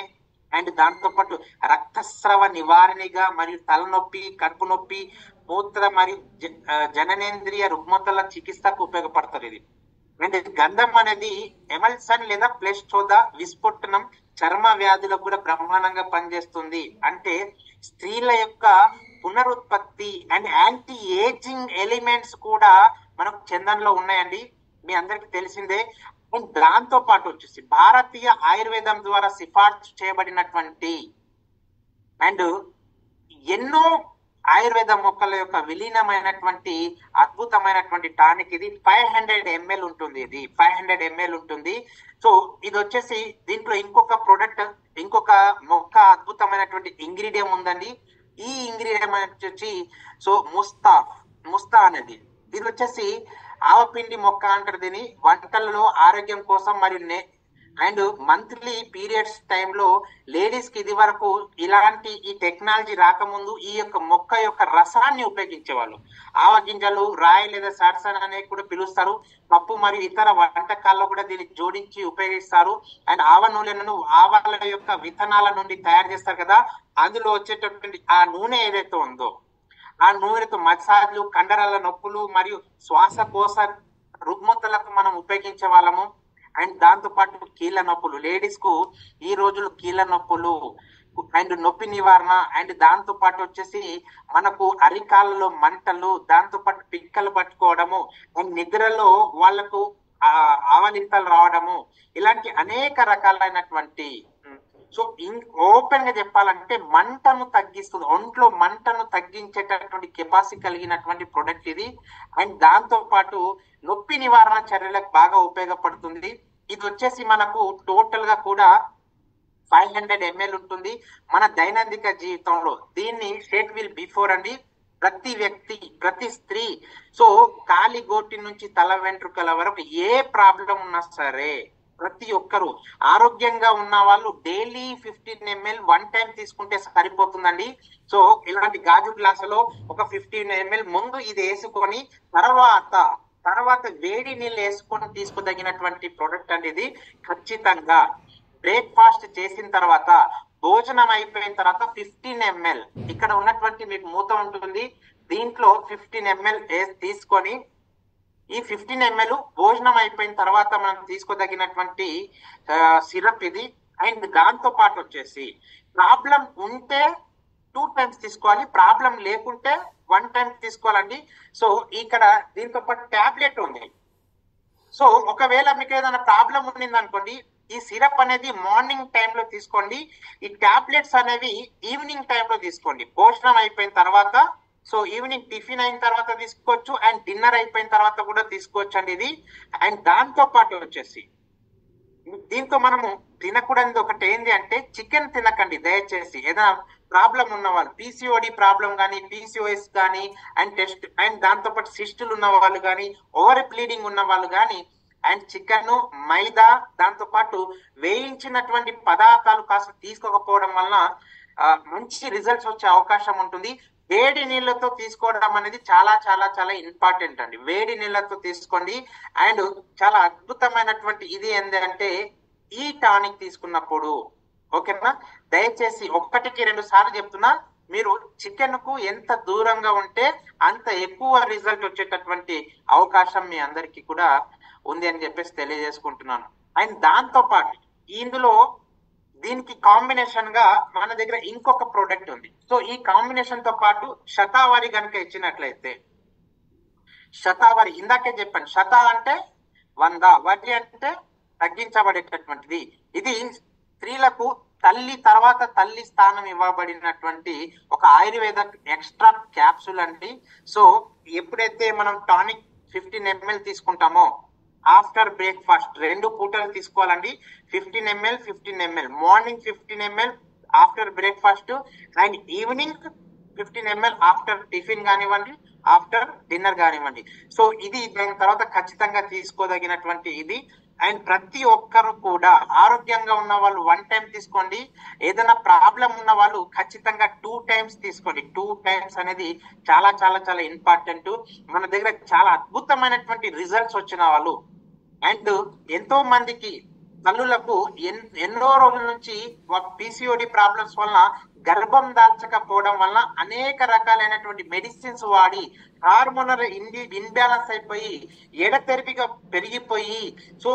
అండ్ దాంతో పాటు రక్తస్రావ నివారణగా మరియు తలనొప్పి, కడుపు నొప్పి, మూత్ర మరియు జననేంద్రియ రుగ్మతల చికిత్సకు ఉపయోగపడుతుంది ఇది. అండ్ గంధం అనేది ఎమల్సన్ లేదా ప్లెస్టోదా విస్ఫోటనం చర్మ వ్యాధులకు కూడా బ్రహ్మాండంగా పనిచేస్తుంది. అంటే స్త్రీల యొక్క పునరుత్పత్తి అండ్ యాంటీ ఏజింగ్ ఎలిమెంట్స్ కూడా మనకు చందన్ లో ఉన్నాయండి, మీ అందరికి తెలిసిందే. అండ్ దాంతో పాటు వచ్చేసి భారతీయ ఆయుర్వేదం ద్వారా సిఫార్సు చేయబడినటువంటి అండ్ ఎన్నో ఆయుర్వేద మొక్కల యొక్క విలీనమైనటువంటి అద్భుతమైనటువంటి టానిక్. ఇది 500 ml ఉంటుంది. ఇది 500 ml ఉంటుంది. సో ఇది వచ్చేసి దీంట్లో ఇంకొక ప్రొడక్ట్, ఇంకొక మొక్క అద్భుతమైనటువంటి ఇంగ్రీడియం ఉందండి. ఈ ఇంగ్రీడియం వచ్చేసి సో ముస్తా అనేది ఇది వచ్చేసి ఆవపిండి మొక్క అంటారు దీన్ని. వంటలలో ఆరోగ్యం కోసం మరియు అండ్ మంత్లీ పీరియడ్స్ టైంలో లేడీస్ కి ఇది వరకు ఇలాంటి ఈ టెక్నాలజీ రాకముందు ఈ యొక్క మొక్క యొక్క రసాన్ని ఉపయోగించేవాళ్ళు. ఆవ గింజలు, రాయి లేదా సరసన అనేది కూడా పిలుస్తారు. పప్పు మరియు ఇతర వంటకాల్లో కూడా దీన్ని జోడించి ఉపయోగిస్తారు. అండ్ ఆవ నూనెలను ఆవాల యొక్క విత్తనాల నుండి తయారు చేస్తారు కదా, అందులో వచ్చేటటువంటి ఆ నూనె ఏదైతే ఉందో ఆ నూనెతో మసాజ్లు, కండరాల నొప్పులు మరియు శ్వాసకోశ రుగ్మతలకు మనం ఉపయోగించే వాళ్ళము. అండ్ దాంతో పాటు కీళ్ళ నొప్పులు, లేడీస్ కు ఈ రోజులు కీళ్ళ నొప్పులు అండ్ నొప్పి నివారణ. అండ్ దాంతో పాటు వచ్చేసి మనకు అరికాలలో మంటలు, దాంతో పాటు పిక్కలు పట్టుకోవడము అండ్ నిద్రలో వాళ్లకు ఆవలింతలు రావడము, ఇలాంటి అనేక రకాలైనటువంటి సో ఓపెన్ గా చెప్పాలంటే మంటను తగ్గిస్తుంది, ఒంట్లో మంటను తగ్గించేటటువంటి కెపాసిటీ కలిగినటువంటి ప్రొడక్ట్ ఇది. అండ్ దాంతో పాటు నొప్పి నివారణ చర్యలకు బాగా ఉపయోగపడుతుంది. ఇది వచ్చేసి మనకు టోటల్ గా కూడా 500 ml ఉంటుంది. మన దైనందిక జీవితంలో దీన్ని షేక్ విల్ బిఫోర్ అండి. ప్రతి వ్యక్తి, ప్రతి స్త్రీ సో కాలి గోటి నుంచి తల వెంట్రుకల వరకు ఏ ప్రాబ్లం ఉన్నా సరే ప్రతి ఒక్కరు ఆరోగ్యంగా ఉన్న వాళ్ళు డైలీ 15 ml 1 టైం తీసుకుంటే సరిపోతుందండి. సో ఇలాంటి గాజు గ్లాసులో ఒక 15 ml ముందు ఇది వేసుకొని తర్వాత వేడి నీళ్ళు వేసుకొని తీసుకోదగినటువంటి ప్రోడక్ట్ అనేది. ఖచ్చితంగా బ్రేక్ఫాస్ట్ చేసిన తర్వాత, భోజనం అయిపోయిన తర్వాత 15 ml ఇక్కడ ఉన్నటువంటి మీకు మూత ఉంటుంది, దీంట్లో 15 ml తీసుకొని ఈ 15 ml భోజనం అయిపోయిన తర్వాత మనం తీసుకోదగినటువంటి సిరప్ ఇది. అండ్ దాంతో పాటు వచ్చేసి ప్రాబ్లం ఉంటే 2 టైమ్స్ తీసుకోవాలి, ప్రాబ్లం లేకుంటే 1 టైం తీసుకోవాలండి. సో ఇక్కడ దీంతో పాటు టాబ్లెట్ ఉంది. సో ఒకవేళ మీకు ఏదైనా ప్రాబ్లం ఉండింది అనుకోండి, ఈ సిరప్ అనేది మార్నింగ్ టైంలో తీసుకోండి, ఈ టాబ్లెట్స్ అనేవి ఈవినింగ్ టైంలో తీసుకోండి, భోజనం అయిపోయిన తర్వాత. సో ఈవినింగ్ టిఫిన్ అయిన తర్వాత తీసుకోవచ్చు అండ్ డిన్నర్ అయిపోయిన తర్వాత కూడా తీసుకోవచ్చు అండి ఇది. అండ్ దాంతో పాటు వచ్చేసి దీంతో మనము తినకూడదు ఒకటి ఏంటి అంటే, చికెన్ తినకండి దయచేసి. ఏదైనా ప్రాబ్లం ఉన్న వాళ్ళు, పీసీఓడి ప్రాబ్లం కానీ, పీసీఓఎస్ కానీ, అండ్ దాంతో పాటు సిస్టులు ఉన్న వాళ్ళు కానీ, ఓవర్ బ్లీడింగ్ ఉన్న వాళ్ళు కానీ, అండ్ చికెన్, మైదా, దాంతో పాటు వేయించినటువంటి పదార్థాలు కాస్త తీసుకోకపోవడం వలన మంచి రిజల్ట్స్ వచ్చే అవకాశం ఉంటుంది. వేడి నీళ్ళతో తీసుకోవడం అనేది చాలా చాలా చాలా ఇంపార్టెంట్ అండి. వేడి నీళ్ళతో తీసుకోండి. అండ్ చాలా అద్భుతమైనటువంటి ఇది ఏంటంటే, ఈ టానిక్ తీసుకున్నప్పుడు ఓకేనా, దయచేసి 1-2 సార్లు చెప్తున్నా, మీరు చికెన్ కు ఎంత దూరంగా ఉంటే అంత ఎక్కువ రిజల్ట్ వచ్చేటటువంటి అవకాశం మీ అందరికీ కూడా ఉంది అని చెప్పేసి తెలియజేసుకుంటున్నాను. అండ్ దాంతో పాటు ఇందులో దీనికి కాంబినేషన్ గా మన దగ్గర ఇంకొక ప్రోడక్ట్ ఉంది. సో ఈ కాంబినేషన్ తో పాటు శతావరి కనుక ఇచ్చినట్లయితే, శతావరి ఇందాకే చెప్పాను, శత అంటే 100, వరి అంటే తగ్గించబడేటటువంటిది. ఇది స్త్రీలకు తల్లి తర్వాత తల్లి స్థానం ఇవ్వబడినటువంటి ఒక ఆయుర్వేద ఎక్స్ట్రా క్యాప్సూల్ అండి. సో ఎప్పుడైతే మనం టానిక్ 15 ml తీసుకుంటామో ఆఫ్టర్ బ్రేక్ఫాస్ట్ 2 పూటలు తీసుకోవాలండి. 15 ml morning, 15 ml after breakfast and evening 15 ml after tiffin కానివ్వండి, ఆఫ్టర్ డిన్నర్ కానివ్వండి. సో ఇది దాని తర్వాత ఖచ్చితంగా తీసుకోదగినటువంటి ఇది. అండ్ ప్రతి ఒక్కరు కూడా ఆరోగ్యంగా ఉన్న వాళ్ళు 1 టైం తీసుకోండి, ఏదైనా ప్రాబ్లం ఉన్న వాళ్ళు ఖచ్చితంగా 2 టైమ్స్ తీసుకోండి. 2 టైమ్స్ అనేది చాలా చాలా చాలా ఇంపార్టెంట్. మన దగ్గర చాలా అద్భుతమైనటువంటి రిజల్ట్స్ వచ్చిన వాళ్ళు అండ్ ఎంతో మందికి తల్లులకు ఎన్నో రోజుల నుంచి పీసీఓడి ప్రాబ్లమ్స్ వలన గర్భం దాల్చకపోవడం వలన అనేక రకాలైనటువంటి మెడిసిన్స్ వాడి హార్మోనల్ ఇన్బ్యాలెన్స్ అయిపోయి ఎడతెరిపిగా పెరిగిపోయి, సో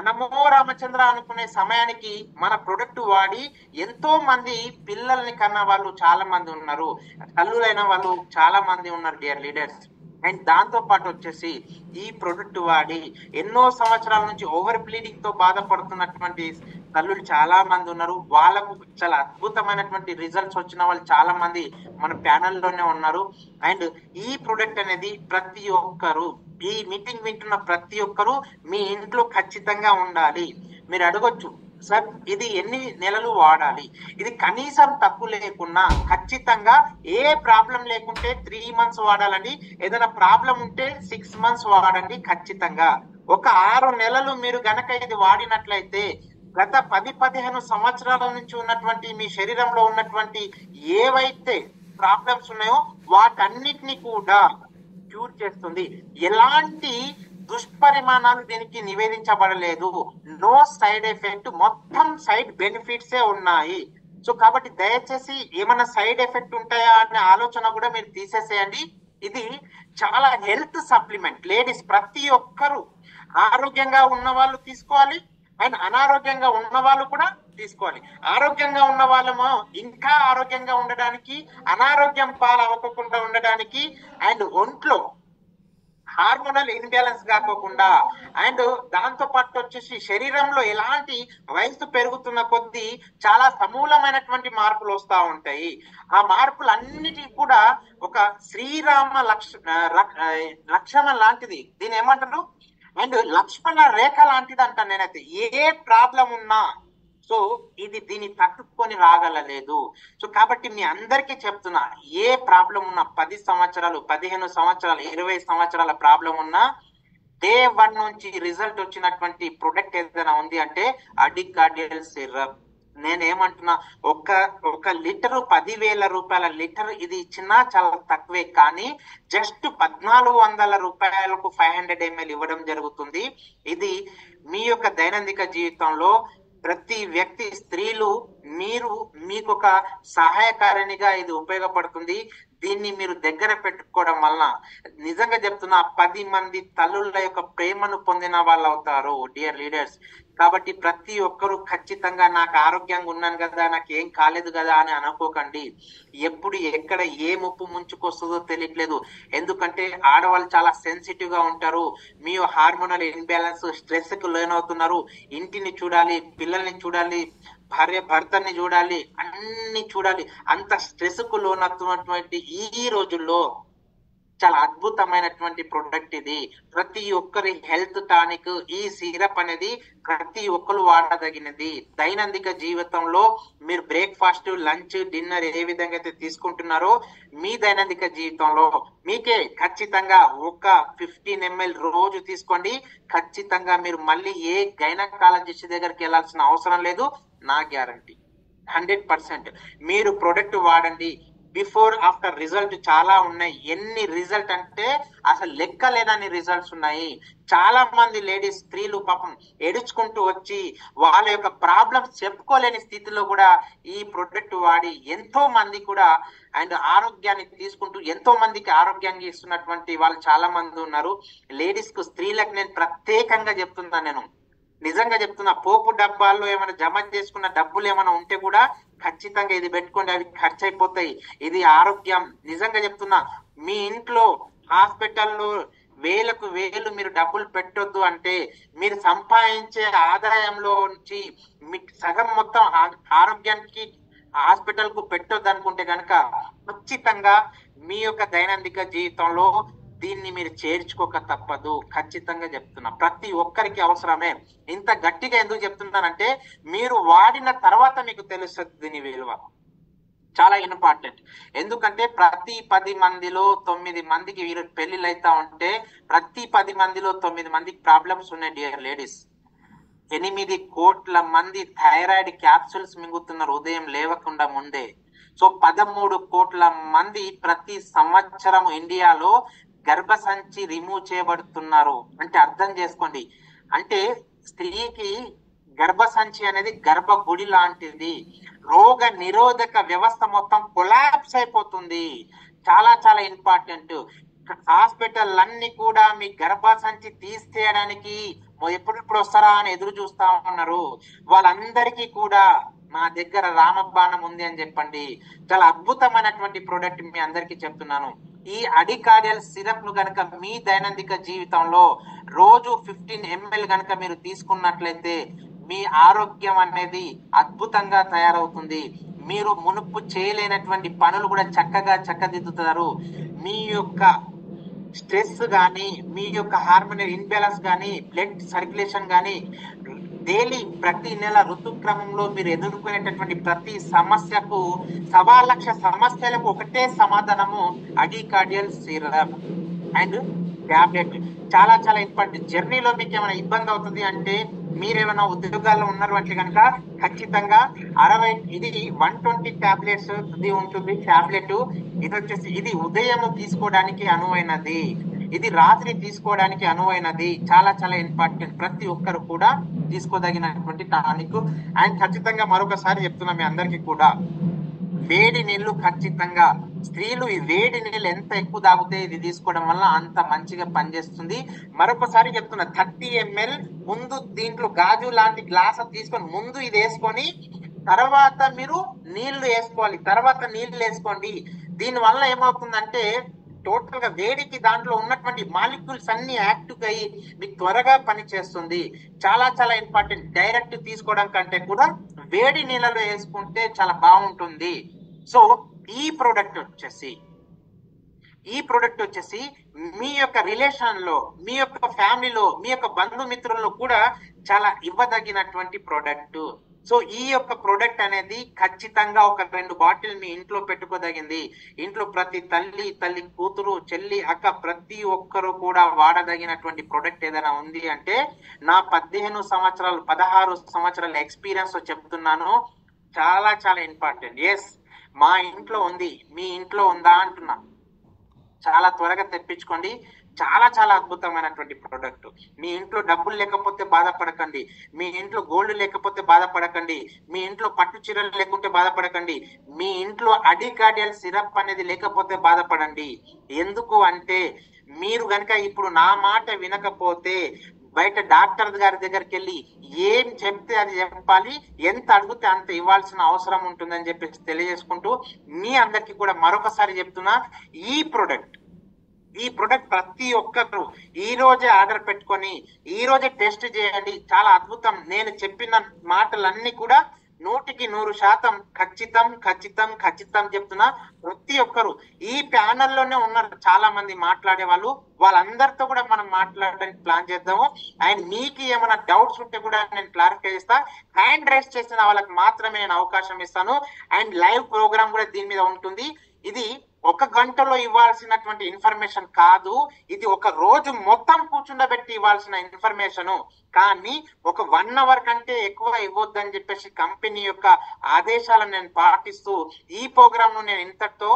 నమో రామచంద్ర అనుకునే సమయానికి మన ప్రొడక్ట్ వాడి ఎంతో మంది పిల్లల్ని కన్నా వాళ్ళు చాలా మంది ఉన్నారు, తల్లులైన వాళ్ళు చాలా మంది ఉన్నారు డియర్ లీడర్స్. అండ్ దాంతో పాటు వచ్చేసి ఈ ప్రొడక్ట్ వాడి ఎన్నో సంవత్సరాల నుంచి ఓవర్ బ్లీడింగ్ తో బాధపడుతున్నటువంటి తల్లులు చాలా మంది ఉన్నారు. వాళ్ళకు చాలా అద్భుతమైనటువంటి రిజల్ట్స్ వచ్చిన వాళ్ళు చాలా మంది మన ప్యానెల్లోనే ఉన్నారు. అండ్ ఈ ప్రొడక్ట్ అనేది ప్రతి ఒక్కరు, ఈ మీటింగ్ వింటున్న ప్రతి ఒక్కరు మీ ఇంట్లో ఖచ్చితంగా ఉండాలి. మీరు అడగొచ్చు, సార్ ఇది ఎన్ని నెలలు వాడాలి? ఇది కనీసం తప్పు లేకున్నా ఖచ్చితంగా ఏ ప్రాబ్లం లేకుంటే 3 months వాడాలండి. ఏదైనా ప్రాబ్లం ఉంటే 6 months వాడండి ఖచ్చితంగా. ఒక 6 నెలలు మీరు గనక ఇది వాడినట్లయితే గత 10-15 సంవత్సరాల నుంచి ఉన్నటువంటి మీ శరీరంలో ఉన్నటువంటి ఏవైతే ప్రాబ్లమ్స్ ఉన్నాయో వాటన్నిటిని కూడా క్యూర్ చేస్తుంది. ఎలాంటి దుష్పరిమాణాలు దీనికి నివేదించబడలేదు, నో సైడ్ ఎఫెక్ట్, మొత్తం సైడ్ బెనిఫిట్స్ ఉన్నాయి. సో కాబట్టి దయచేసి ఏమైనా సైడ్ ఎఫెక్ట్ ఉంటాయా అనే ఆలోచన కూడా మీరు తీసేసేయండి. ఇది చాలా హెల్త్ సప్లిమెంట్. లేడీస్ ప్రతి ఒక్కరు ఆరోగ్యంగా ఉన్న వాళ్ళు తీసుకోవాలి అండ్ అనారోగ్యంగా ఉన్న వాళ్ళు కూడా తీసుకోవాలి. ఆరోగ్యంగా ఉన్న వాళ్ళము ఇంకా ఆరోగ్యంగా ఉండడానికి, అనారోగ్యం పాలవ్వకుండా ఉండడానికి అండ్ ఒంట్లో హార్మోనల్ ఇన్బ్యాలెన్స్ కాకోకుండా అండ్ దాంతో పాటు వచ్చేసి శరీరంలో ఎలాంటి వయసు పెరుగుతున్న కొద్దీ చాలా సమూలమైనటువంటి మార్పులు వస్తూ ఉంటాయి. ఆ మార్పులన్నిటి కూడా ఒక శ్రీరామ లక్ష్మణ లాంటిది, దీని ఏమంటారు అండ్ లక్ష్మణ రేఖ లాంటిది అంటాను నేనైతే. ఏ ప్రాబ్లం ఉన్నా సో ఇది దీన్ని తట్టుకొని రాగలలేదు. సో కాబట్టి మీ అందరికీ చెప్తున్నా, ఏ ప్రాబ్లం ఉన్నా 10 సంవత్సరాలు, 15 సంవత్సరాలు, 20 సంవత్సరాల ప్రాబ్లం ఉన్నా డే 1 నుంచి రిజల్ట్ వచ్చినటువంటి ప్రొడక్ట్ ఏదైనా ఉంది అంటే అడికార్డియల్ సిరప్. నేనేమంటున్నా, ఒక లీటరు 10,000 రూపాయల లీటర్ ఇది ఇచ్చినా చాలా తక్కువే, కానీ జస్ట్ 1,400 రూపాయలకు 500 ml ఇవ్వడం జరుగుతుంది. ఇది మీ యొక్క దైనందిక జీవితంలో ప్రతి వ్యక్తి, స్త్రీలు, మీకు ఒక సహాయకారినిగా ఇది ఉపయోగపడుతుంది. దీన్ని మీరు దగ్గర పెట్టుకోవడం వలన నిజంగా చెప్తున్నా 10 మంది తల్లుల యొక్క ప్రేమను పొందిన వాళ్ళు అవుతారు డియర్ లీడర్స్. కాబట్టి ప్రతి ఒక్కరూ ఖచ్చితంగా నాకు ఆరోగ్యంగా ఉన్నాను కదా, నాకు ఏం కాలేదు కదా అని అనుకోకండి. ఎప్పుడు ఎక్కడ ఏ ముప్పు ముంచుకొస్తుందో తెలియట్లేదు. ఎందుకంటే ఆడవాళ్ళు చాలా సెన్సిటివ్ గా ఉంటారు. మీ హార్మోనల్ ఇన్బ్యాలెన్స్, స్ట్రెస్ కు లోనవుతున్నారు. ఇంటిని చూడాలి, పిల్లల్ని చూడాలి, భర్తని చూడాలి, అన్ని చూడాలి. అంత స్ట్రెస్ కు లోనవుతున్నటువంటి ఈ రోజుల్లో చాలా అద్భుతమైనటువంటి ప్రొడక్ట్ ఇది. ప్రతి ఒక్కరి హెల్త్ టానిక్ ఈ సిరప్ అనేది ప్రతి ఒక్కరు వాడదగినది. దైనందిక జీవితంలో మీరు బ్రేక్ఫాస్ట్, లంచ్, డిన్నర్ ఏ విధంగా అయితే తీసుకుంటున్నారో మీ దైనందిక జీవితంలో మీకే ఖచ్చితంగా ఒక 15 ml రోజు తీసుకోండి. ఖచ్చితంగా మీరు మళ్ళీ ఏ గైనకాలజిస్ట్ దగ్గరికి వెళ్ళాల్సిన అవసరం లేదు. నా గ్యారంటీ 100%. మీరు ప్రొడక్ట్ వాడండి. బిఫోర్ ఆఫ్టర్ రిజల్ట్ చాలా ఉన్నాయి. ఎన్ని రిజల్ట్ అంటే అసలు లెక్కలేనని రిజల్ట్స్ ఉన్నాయి. చాలా మంది లేడీస్, స్త్రీలు పాపం ఏడుచుకుంటూ వచ్చి వాళ్ళ యొక్క ప్రాబ్లమ్స్ చెప్పుకోలేని స్థితిలో కూడా ఈ ప్రొడక్ట్ వాడి ఎంతో మంది కూడా అండ్ ఆరోగ్యాన్ని తీసుకుంటూ ఎంతో మందికి ఆరోగ్యాన్ని ఇస్తున్నటువంటి వాళ్ళు చాలా మంది ఉన్నారు. లేడీస్ కు, స్త్రీలకు నేను ప్రత్యేకంగా చెప్తున్నా, నేను నిజంగా చెప్తున్నా, పోపు డబ్బాల్లో ఏమైనా జమ చేసుకున్న డబ్బులు ఏమైనా ఉంటే కూడా ఖచ్చితంగా ఇది పెట్టుకోండి, అవి ఖర్చు అయిపోతాయి. ఇది ఆరోగ్యం. నిజంగా చెప్తున్నా, మీ ఇంట్లో హాస్పిటల్లో వేలకు వేలు మీరు డబ్బులు పెట్టొద్దు అంటే మీరు సంపాదించే ఆదాయంలో నుంచి మీకు సగం మొత్తం ఆరోగ్యానికి, హాస్పిటల్ కు పెట్టొద్దు అనుకుంటే కనుక ఖచ్చితంగా మీ యొక్క దైనందిక జీవితంలో దీన్ని మీరు చేర్చుకోక తప్పదు. ఖచ్చితంగా చెప్తున్నా, ప్రతి ఒక్కరికి అవసరమే. ఇంత గట్టిగా ఎందుకు చెప్తున్నానంటే మీరు వాడిన తర్వాత మీకు తెలుస్తుంది దీని విలువ. చాలా ఇంపార్టెంట్. ఎందుకంటే ప్రతి 10 మందిలో 9 మందికి వీరు పెళ్లిళ్ళు అవుతా ఉంటే ప్రతి 10 మందిలో 9 మందికి ప్రాబ్లమ్స్ ఉన్నాయి డియర్ లేడీస్. 8 కోట్ల మంది థైరాయిడ్ క్యాప్సూల్స్ మింగుతున్నారు ఉదయం లేవకుండా ముందే. సో 13 కోట్ల మంది ప్రతి సంవత్సరం ఇండియాలో గర్భసంచి రిమూవ్ చేయబడుతున్నారు. అంటే అర్థం చేసుకోండి, అంటే స్త్రీకి గర్భసంచి అనేది గర్భగుడి లాంటిది. రోగ నిరోధక వ్యవస్థ మొత్తం కొలాప్స్ అయిపోతుంది. చాలా చాలా ఇంపార్టెంట్. హాస్పిటల్ అన్ని కూడా మీ గర్భసంచి తీసేయడానికి ఎప్పుడెప్పుడు వస్తారా అని ఎదురు చూస్తా ఉన్నారు. వాళ్ళందరికీ కూడా మా దగ్గర రామబాణం ఉంది అని చెప్పండి. చాలా అద్భుతమైనటువంటి ప్రోడక్ట్ మీ అందరికీ చెప్తున్నాను. ఈ అడికార్డియల్ సిరప్ ను గనక మీ దైనందిక జీవితంలో రోజు 15 ml గనక మీరు తీసుకున్నట్లయితే మీ ఆరోగ్యం అనేది అద్భుతంగా తయారవుతుంది. మీరు మునుపు చేయలేనటువంటి పనులు కూడా చక్కగా చక్కదిద్దుతారు. మీ యొక్క స్ట్రెస్ గానీ, మీ యొక్క హార్మోనల్ ఇన్బ్యాలెన్స్ గానీ, బ్లడ్ సర్క్యులేషన్ గానీ, డైలీ ప్రతి నెల ఋతుక్రమంలో మీరు ఎదుర్కొనేటటువంటి ప్రతి సమస్యకు 1,00,000 సమస్యలకు ఒకటే సమాధానము అడికార్డియల్ సిరప్ అండ్ టాబ్లెట్. చాలా చాలా ఇంపార్టెంట్. జర్నీలో మీకు ఏమైనా ఇబ్బంది అవుతుంది అంటే మీరేమైనా ఉద్యోగాల్లో ఉన్నారు అంటే కనుక ఖచ్చితంగా 60 ఇది 120 టాబ్లెట్స్ ఇది ఉంటుంది టాబ్లెట్. ఇది వచ్చేసి ఇది ఉదయం తీసుకోవడానికి అనువైనది, ఇది రాత్రి తీసుకోవడానికి అనువైనది. చాలా చాలా ఇంపార్టెంట్. ప్రతి ఒక్కరు కూడా తీసుకోదగినటువంటి టానిక్. అండ్ ఖచ్చితంగా మరొకసారి చెప్తున్నా మీ అందరికీ కూడా, వేడి నీళ్లు ఖచ్చితంగా స్త్రీలు ఈ వేడి నీళ్ళు ఎంత ఎక్కువ తాగితే ఇది తీసుకోవడం వల్ల అంత మంచిగా పనిచేస్తుంది. మరొకసారి చెప్తున్నా, 30 ml ముందు దీంట్లో గాజు లాంటి గ్లాస్ తీసుకొని ముందు ఇది వేసుకొని తర్వాత మీరు నీళ్లు వేసుకోవాలి. తర్వాత నీళ్లు వేసుకోండి. దీని వల్ల ఏమవుతుందంటే టోటల్ గా వేడికి దాంట్లో ఉన్నటువంటి మాలిక్యూల్స్ అన్ని యాక్టివ్ అయ్యి మీకు త్వరగా పనిచేస్తుంది. చాలా చాలా ఇంపార్టెంట్. డైరెక్ట్ తీసుకోవడం కంటే కూడా వేడి నీళ్ళలో వేసుకుంటే చాలా బాగుంటుంది. సో ఈ ప్రోడక్ట్ వచ్చేసి మీ యొక్క రిలేషన్ లో, మీ యొక్క ఫ్యామిలీలో, మీ యొక్క బంధుమిత్రుల్లో కూడా చాలా ఇవ్వదగినటువంటి ప్రోడక్ట్. సో ఈ యొక్క ప్రోడక్ట్ అనేది ఖచ్చితంగా ఒక 2 బాటిల్ మీ ఇంట్లో పెట్టుకోదగింది. ఇంట్లో ప్రతి తల్లి కూతురు చెల్లి అక్క ప్రతి ఒక్కరు కూడా వాడదగినటువంటి ప్రోడక్ట్ ఏదైనా ఉంది అంటే నా 16 సంవత్సరాల ఎక్స్పీరియన్స్ చెప్తున్నాను. చాలా చాలా ఇంపార్టెంట్. ఎస్, మా ఇంట్లో ఉంది, మీ ఇంట్లో ఉందా అంటున్నా. చాలా త్వరగా తెప్పించుకోండి. చాలా చాలా అద్భుతమైనటువంటి ప్రోడక్ట్. మీ ఇంట్లో డబ్బులు లేకపోతే బాధపడకండి, మీ ఇంట్లో గోల్డ్ లేకపోతే బాధపడకండి, మీ ఇంట్లో పట్టు చీరలు లేకుంటే బాధపడకండి, మీ ఇంట్లో అడికార్డియల్ సిరప్ అనేది లేకపోతే బాధపడండి. ఎందుకు అంటే మీరు గనక ఇప్పుడు నా మాట వినకపోతే బయట డాక్టర్ గారి దగ్గరికి వెళ్ళి ఏం చెప్తే అది చెప్పాలి, ఎంత అడిగితే అంత ఇవ్వాల్సిన అవసరం ఉంటుందని చెప్పేసి తెలియజేసుకుంటూ మీ అందరికి కూడా మరొకసారి చెప్తున్నా, ఈ ప్రోడక్ట్ ప్రతి ఒక్కరు ఈ రోజే ఆర్డర్ పెట్టుకొని ఈ రోజే టెస్ట్ చేయండి. చాలా అద్భుతం. నేను చెప్పిన మాటలన్నీ కూడా 100% ఖచ్చితం చెప్తున్నా. ప్రతి ఒక్కరు ఈ ప్యానెల్లోనే ఉన్నారు, చాలా మంది మాట్లాడే వాళ్ళు. వాళ్ళందరితో కూడా మనం మాట్లాడడానికి ప్లాన్ చేద్దాము. అండ్ మీకు ఏమైనా డౌట్స్ ఉంటే కూడా నేను క్లారిఫై చేస్తా. హ్యాండ్ రైస్ చేసిన వాళ్ళకి మాత్రమే నేను అవకాశం ఇస్తాను. అండ్ లైవ్ ప్రోగ్రామ్ కూడా దీని మీద ఉంటుంది. ఇది 1 గంటలో ఇవ్వాల్సినటువంటి ఇన్ఫర్మేషన్ కాదు, ఇది ఒక రోజు మొత్తం కూర్చుండబెట్టి ఇవ్వాల్సిన ఇన్ఫర్మేషన్. కానీ ఒక 1 అవర్ కంటే ఎక్కువ ఇవ్వద్దని చెప్పేసి కంపెనీ యొక్క ఆదేశాలను నేను పాటిస్తూ ఈ ప్రోగ్రామ్ ను నేను ఇంతటితో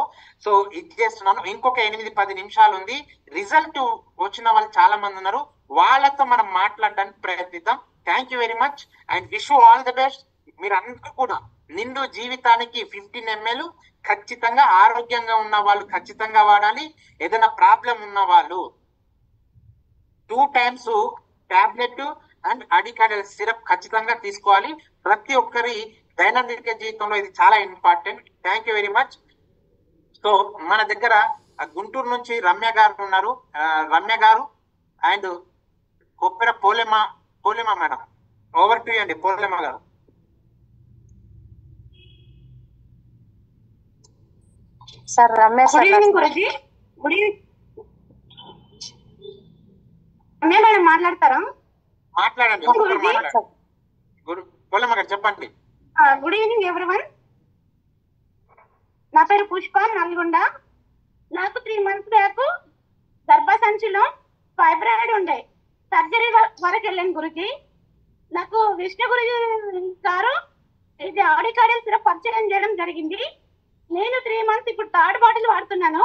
ఇది చేస్తున్నాను. ఇంకొక 8-10 నిమిషాలు ఉంది. రిజల్ట్ వచ్చిన వాళ్ళు చాలా మంది ఉన్నారు, వాళ్ళతో మనం మాట్లాడడానికి ప్రయత్నిద్దాం. Thank you very much and wish you all the best. మీరందరూ కూడా నిండు జీవితానికి 15 ml ఖచ్చితంగా ఆరోగ్యంగా ఉన్న వాళ్ళు ఖచ్చితంగా వాడాలి. ఏదైనా ప్రాబ్లం ఉన్న వాళ్ళు 2 times టాబ్లెట్ అండ్ అడికార్డియల్ సిరప్ ఖచ్చితంగా తీసుకోవాలి. ప్రతి ఒక్కరి దైనందిక జీవితంలో ఇది చాలా important. Thank you very much. So మన దగ్గర గుంటూరు నుంచి రమ్య గారు ఉన్నారు. రమ్య గారు and Koppera Polema madam, over to అండి. పోలేమా గారు. సార్ రమ్య గుడ్ ఈవినింగ్ గురుజీ. గుడ్ ఈవినింగ్ రమ్య మేడం మాట్లాడతారా? మాట్లాడండి. పోలేమా గారు చెప్పండి. Good evening everyone. నా పేరు పుష్ప, నల్గొండ. నాకు 3 months బ్యాక్ గర్భసంచిలో ఫైబ్రాయిడ్ ఉండే, సర్జరీ వరకు వెళ్ళాను గురుజీ. నాకు విష్ణు గురుజీ గారు ఇది ఆడికార్డియల్ సిరప్ పరిచయం చేయడం జరిగింది. నేను 3 months ఇప్పుడు 3rd బాటిల్ వాడుతున్నాను.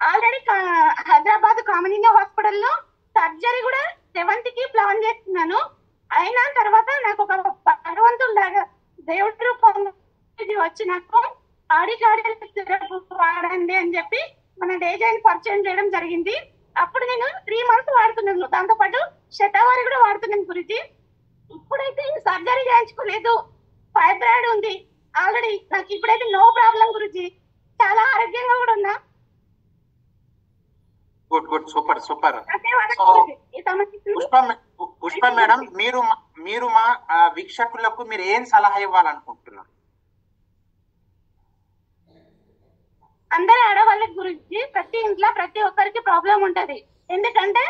ఆల్రెడీ హైదరాబాద్ కామినియా హాస్పిటల్లో సర్జరీ కూడా 7th కి ప్లాన్ చేస్తున్నాను. అయినా తర్వాత నాకు ఒక భగవంతులాగా దేవుడి రూపం వచ్చి నాకు ఆడికార్డియల్ సిరప్ వాడండి అని చెప్పి మన డేజైన్ పరిచయం చేయడం జరిగింది. అప్పుడు నేను 3 months వాడుతున్నాను. దాంతో పాటు శతవారి కూడా వాడుతున్నాను గురుజీ. ఇప్పుడైతే సర్జరీ చేయించుకోలేదు, ఫైబ్రాయిడ్ ఉంది ఆల్రెడీ. నాకు ఇప్పుడైతే నో ప్రాబ్లం గురుజీ, చాలా ఆరోగ్యంగా కూడా ఉన్నా. Good super. పుష్ప మేడం, మీరు మా వీక్షకులకు మీరు ఏం సలహా ఇవ్వాలనుకుంటున్నారు? అందరు ఆడవాళ్ళకి గురించి ప్రతి ఇంట్లో ప్రతి ఒక్కరికి ప్రాబ్లం ఉంటది. ఎందుకంటే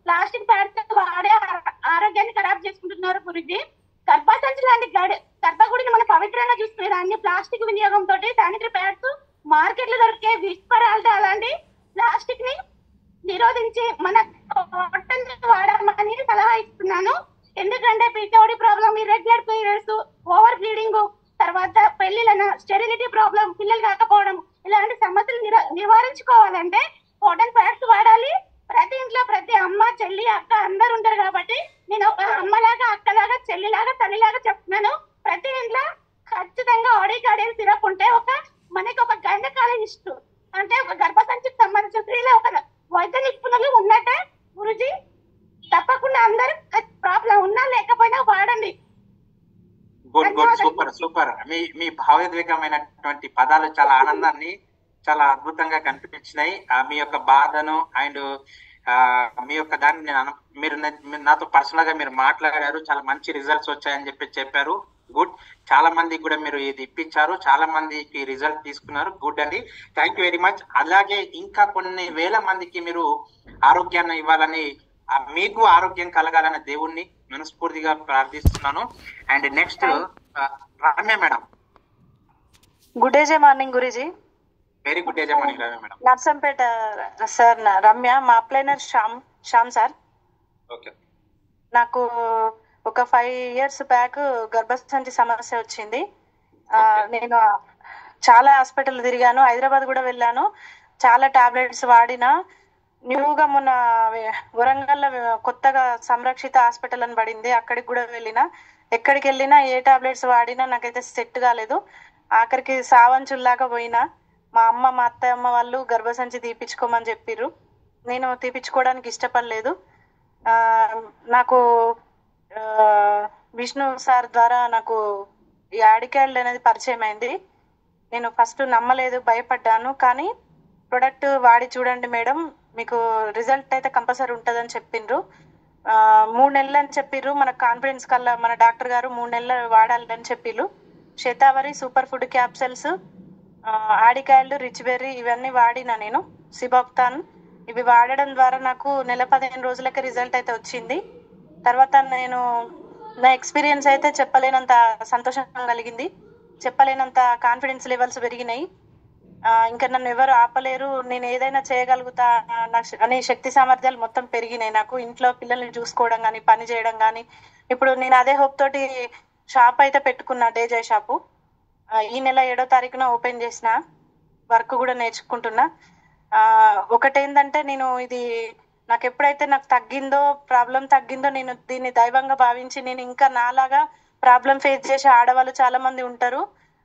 ప్లాస్టిక్ ప్యాడ్స్ వాడే ఆరోగ్యాన్ని ఖరాబ్ చేసుకుంటున్నారు గురించి. గర్భసంచి లాంటి గర్భగుడిని మనం పవిత్రంగా చూసుకునే దాన్ని ప్లాస్టిక్ వినియోగంతో శానిటరీ ప్యాడ్స్ మార్కెట్లో దొరికే విస్పరాల్ట్ అలాంటి ప్లాస్టిక్ ని నిరోధించి మన కాటన్ వాడమని సలహా ఇస్తున్నాను. ఎందుకంటే PCOD problem, irregular periods, over bleeding, తర్వాత పెళ్లిళ్ళను స్టెరిలిటీ ప్రాబ్లం, పిల్లలు కాకపోవడం, ఇలాంటి సమస్యలు నివారించుకోవాలంటే కాటన్ ప్యాడ్స్ వాడాలి. ప్రతి ఇంట్లో ప్రతి అమ్మ, చెల్లి, అక్క అందరు ఉంటారు కాబట్టి నేను ఒక అమ్మలాగా, అక్కలాగా, చెల్లిలాగా, తల్లిలాగా చెప్తున్నాను. ప్రతి ఇంట్లో ఖచ్చితంగా ఆడికార్డియల్ సిరప్ ఉంటే మనకి ఒక గైనకాలజిస్ట్ అంటే ఒక గర్భసంచికి సంబంధించిన స్త్రీలో ఒక వైద్య నిపుణులు ఉన్నట్టే గురుజీ. తప్పకుండా అందరు ప్రాబ్లం ఉన్నా లేకపోయినా వాడండి. సూపర్. మీ భావోద్వేగమైనటువంటి పదాలు చాలా ఆనందాన్ని, చాలా అద్భుతంగా కనిపించినాయి. మీ యొక్క బాధను అండ్ మీ యొక్క దాన్ని మీరు నాతో పర్సనల్ గా మీరు మాట్లాడారు. చాలా మంచి రిజల్ట్స్ వచ్చాయని చెప్పారు. గుడ్. చాలా మందికి కూడా మీరు ఇది ఇప్పించారు, చాలా మందికి రిజల్ట్ తీసుకున్నారు. గుడ్ అండి, థ్యాంక్ యూ వెరీ మచ్. అలాగే ఇంకా కొన్ని వేల మందికి మీరు ఆరోగ్యాన్ని ఇవ్వాలని మీకు ఆరోగ్యం కలగాలని దేవుణ్ణి మనస్ఫూర్తిగా ప్రార్థిస్తున్నాను. And next Ramya madam. Good day morning Guruji. Very good day morning Ramya madam. Narsampet sir, Ramya. మా అప్లైనర్ శ్యామ్ సార్. ఓకే. నాకు ఒక 5 years బ్యాక్ గర్భసంచి సమస్య వచ్చింది. నేను చాలా హాస్పిటల్ తిరిగాను, హైదరాబాద్ కూడా వెళ్ళాను, చాలా టాబ్లెట్స్ వాడినా. న్యూగా మొన్న వరంగల్లో కొత్తగా సంరక్షిత హాస్పిటల్ అని పడింది, అక్కడికి కూడా వెళ్ళినా. ఎక్కడికి వెళ్ళినా ఏ టాబ్లెట్స్ వాడినా నాకైతే సెట్ కాలేదు. ఆఖరికి సావంచుల్లాగా పోయినా. మా అమ్మ మా అత్తమ్మ వాళ్ళు గర్భసంచి తీపించుకోమని చెప్పిర్రు. నేను తీపించుకోవడానికి ఇష్టపడలేదు. నాకు విష్ణు సార్ ద్వారా నాకు ఈ ఆడికాయిల్ అనేది పరిచయం అయింది. నేను ఫస్ట్ నమ్మలేదు, భయపడ్డాను. కానీ ప్రొడక్ట్ వాడి చూడండి మేడం, మీకు రిజల్ట్ అయితే కంపల్సరీ ఉంటుందని చెప్పిండ్రు. 3 నెలలు అని చెప్పిర్రు. మన కాన్ఫిడెన్స్ కల్లా మన డాక్టర్ గారు 3 నెలలు వాడాలని చెప్పిర్రు. శతావరి, సూపర్ ఫుడ్ క్యాప్సల్స్, ఆడికాయిల్, రిచ్ బెర్రీ ఇవన్నీ వాడినా నేను. సిబాప్తాన్ ఇవి వాడడం ద్వారా నాకు నెల 15 రోజులకి రిజల్ట్ అయితే వచ్చింది. తర్వాత నేను నా ఎక్స్పీరియన్స్ అయితే చెప్పలేనంత సంతోషం కలిగింది, చెప్పలేనంత కాన్ఫిడెన్స్ లెవెల్స్ పెరిగినాయి. ఇంకా నన్ను ఎవరు ఆపలేరు, నేను ఏదైనా చేయగలుగుతా అనే శక్తి సామర్థ్యాలు మొత్తం పెరిగినాయి నాకు. ఇంట్లో పిల్లల్ని చూసుకోవడం కానీ, పని చేయడం కానీ. ఇప్పుడు నేను అదే హోప్ తోటి షాప్ అయితే పెట్టుకున్నా, డేజే షాపు. ఈ నెల 7వ తారీఖున ఓపెన్ చేసిన, వర్క్ కూడా నేర్చుకుంటున్నా. ఒకటేంటంటే నేను ఇది నాకు ఎప్పుడైతే నాకు తగ్గిందో, ప్రాబ్లం తగ్గిందో, నేను దీన్ని దైవంగా భావించి, నేను ఇంకా నాలాగా ప్రాబ్లం ఫేస్ చేసే ఆడవాళ్ళు చాలా మంది ఉంటారు.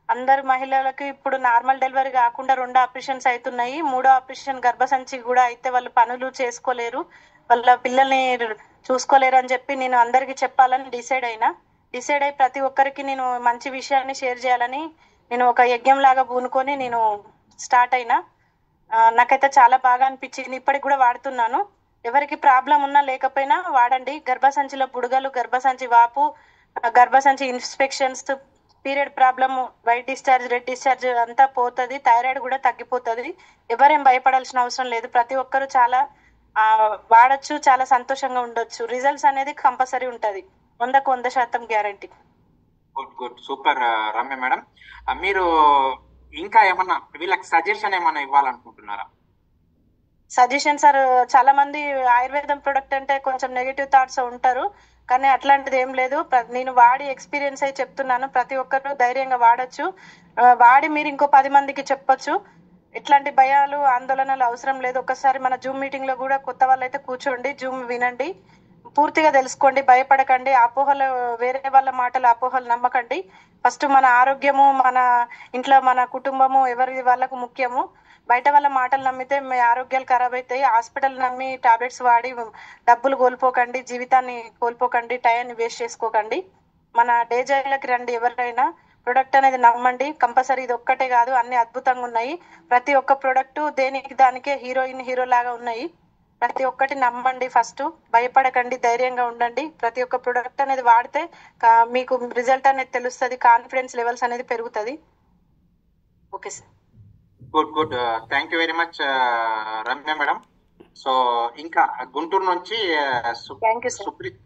అందరు మహిళలకు ఇప్పుడు నార్మల్ డెలివరీ కాకుండా 2 ఆపరేషన్స్ అవుతున్నాయి. 3వ ఆపరేషన్ గర్భసంచి కూడా అయితే వాళ్ళు పనులు చేసుకోలేరు, వాళ్ళ పిల్లల్ని చూసుకోలేరు అని చెప్పి నేను అందరికి చెప్పాలని డిసైడ్ అయి ప్రతి ఒక్కరికి నేను మంచి విషయాన్ని షేర్ చేయాలని నేను ఒక యజ్ఞం లాగా పూనుకొని నేను స్టార్ట్ అయినా. నాకైతే చాలా బాగా అనిపించింది. ఇప్పటికి కూడా వాడుతున్నాను. ఎవరికి ప్రాబ్లం ఉన్నా లేకపోయినా వాడండి. గర్భసంచిలో బుడగలు, గర్భసంచి వాపు, గర్భసంచి infections, period problem, white discharge, red discharge అంతా పోతుంది. థైరాయిడ్ కూడా తగ్గిపోతుంది. ఎవరేం భయపడాల్సిన అవసరం లేదు. ప్రతి ఒక్కరు చాలా వాడచ్చు, చాలా సంతోషంగా ఉండొచ్చు. రిజల్ట్స్ అనేది కంపల్సరీ ఉంటది, 100% guarantee. Good good, super Ramya madam. మీరు ఇంకా ఏమన్నా వీళ్ళకి సజెషన్ ఏమన్నా ఇవ్వాలనుకుంటున్నారా? సజెషన్ సార్, చాలా మంది ఆయుర్వేదం ప్రొడక్ట్ అంటే కొంచెం నెగిటివ్ థాట్స్ ఉంటారు, కానీ అట్లాంటిది ఏం లేదు. నేను వాడి ఎక్స్పీరియన్స్ అయి చెప్తున్నాను. ప్రతి ఒక్కరు ధైర్యంగా వాడచ్చు. వాడి మీరు ఇంకో 10 మందికి చెప్పొచ్చు. ఎట్లాంటి భయాలు, ఆందోళనలు అవసరం లేదు. ఒకసారి మన జూమ్ మీటింగ్ లో కూడా కొత్త వాళ్ళైతే కూర్చోండి, జూమ్ వినండి, పూర్తిగా తెలుసుకోండి, భయపడకండి. అపోహలు, వేరే వాళ్ళ మాటలు అపోహలు నమ్మకండి. ఫస్ట్ మన ఆరోగ్యము, మన ఇంట్లో మన కుటుంబము ఎవరి వాళ్ళకు ముఖ్యము. బయట వాళ్ళ మాటలు నమ్మితే మీ ఆరోగ్యాలు ఖరాబ్ అవుతాయి. హాస్పిటల్ నమ్మి టాబ్లెట్స్ వాడి డబ్బులు కోల్పోకండి, జీవితాన్ని కోల్పోకండి, టైంని వేస్ట్ చేసుకోకండి. మన డేజైలకి రండి. ఎవరైనా ప్రొడక్ట్ అనేది నమ్మండి. కంపల్సరీ ఇది ఒక్కటే కాదు, అన్ని అద్భుతంగా ఉన్నాయి. ప్రతి ఒక్క ప్రొడక్ట్ దేనికి దానికే హీరో లాగా ఉన్నాయి. ప్రతి ఒక్కటి నమ్మండి. ఫస్ట్ భయపడకండి, ధైర్యంగా ఉండండి. ప్రతి ఒక్క ప్రొడక్ట్ అనేది వాడితే మీకు రిజల్ట్ అనేది తెలుస్తుంది, కాన్ఫిడెన్స్ లెవెల్స్ అనేది పెరుగుతుంది. Okay sir. Good good, thank you very much Ramya madam. So ఇంకా గుంటూరు నుంచి Supreeth.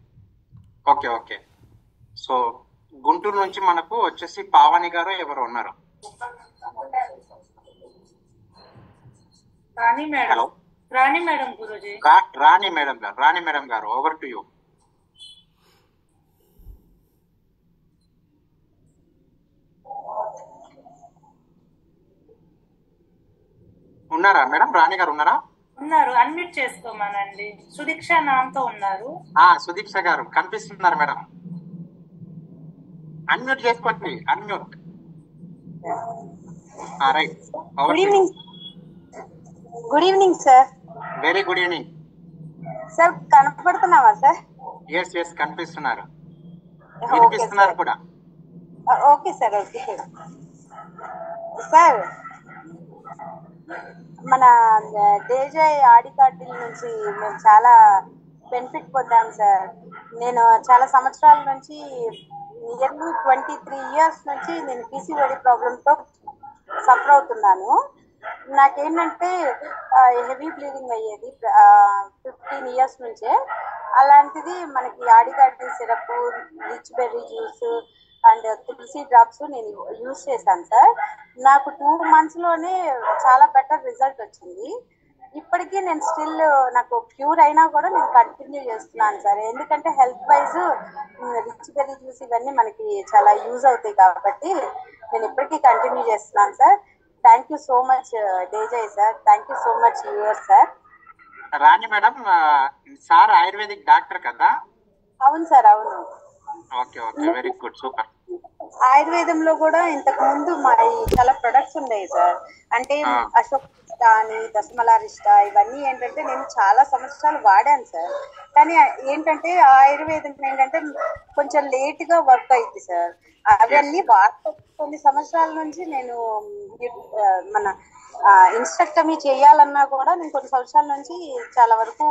Okay okay. So Guntur నుంచి మనకు వచ్చేసి పావని గారు ఎవరు ఉన్నారు? హలో, రాణి మేడం గురూజీ. రాణి మేడం గారు ఓవర్ టు యూ. ఉన్నారా మేడం? రాణి గారు ఉన్నారా? ఉన్నారు, అన్మ్యూట్ చేసుకోమనండి. సుదీక్ష నామతో ఉన్నారు. సుదీక్ష గారు కనిపిస్తున్నారు మేడం? అన్మ్యూట్ చేసుకోండి, unmute. Right. Good evening sir. Very good evening sir. కనపడుతున్నావా సార్? ఎస్ కనిపిస్తున్నారు, వినిపిస్తున్నారు కూడా. Okay sir. ఓకే సార్, మన డేజై ఆడికాటిల్ నుంచి మేము చాలా బెనిఫిట్ పొందాం సార్. నేను చాలా సంవత్సరాల నుంచి, నియర్లీ 23 years నుంచి నేను పీసీఓడి ప్రాబ్లంతో సఫర్ అవుతున్నాను. నాకేంటంటే హెవీ బ్లీడింగ్ అయ్యేది 15 ఇయర్స్ నుంచే. అలాంటిది మనకి ఆడికార్డిన్ syrup, rich berry juice and tulsi drops నేను యూజ్ చేశాను సార్. నాకు 2 months లోనే చాలా బెటర్ రిజల్ట్ వచ్చింది. ఇప్పటికీ నేను స్టిల్ నాకు క్యూర్ అయినా కూడా నేను కంటిన్యూ చేస్తున్నాను సార్. ఎందుకంటే health wise rich berry juice ఇవన్నీ మనకి చాలా యూజ్ అవుతాయి కాబట్టి నేను ఇప్పటికీ కంటిన్యూ చేస్తున్నాను sir. Thank you so much DJ sir. Thank you so much your sir. Rani madam, sir ayurvedic doctor కదా? అవును సార్, అవును. Okay okay, very good, super. ఆయుర్వేదంలో కూడా ఇంతకు ముందు మా చాలా ప్రొడక్ట్స్ ఉన్నాయి సార్. అంటే అశోక్ అని, దశమలారిష్ట ఇవన్నీ ఏంటంటే నేను చాలా సంవత్సరాలు వాడాను సార్. కానీ ఏంటంటే ఆయుర్వేదం ఏంటంటే కొంచెం లేట్ గా వర్క్ అయింది సార్. అవన్నీ కొన్ని సంవత్సరాల నుంచి నేను మన ఇన్స్ట్రక్టమీ చేయాలన్నా కూడా నేను కొన్ని సంవత్సరాల నుంచి చాలా వరకు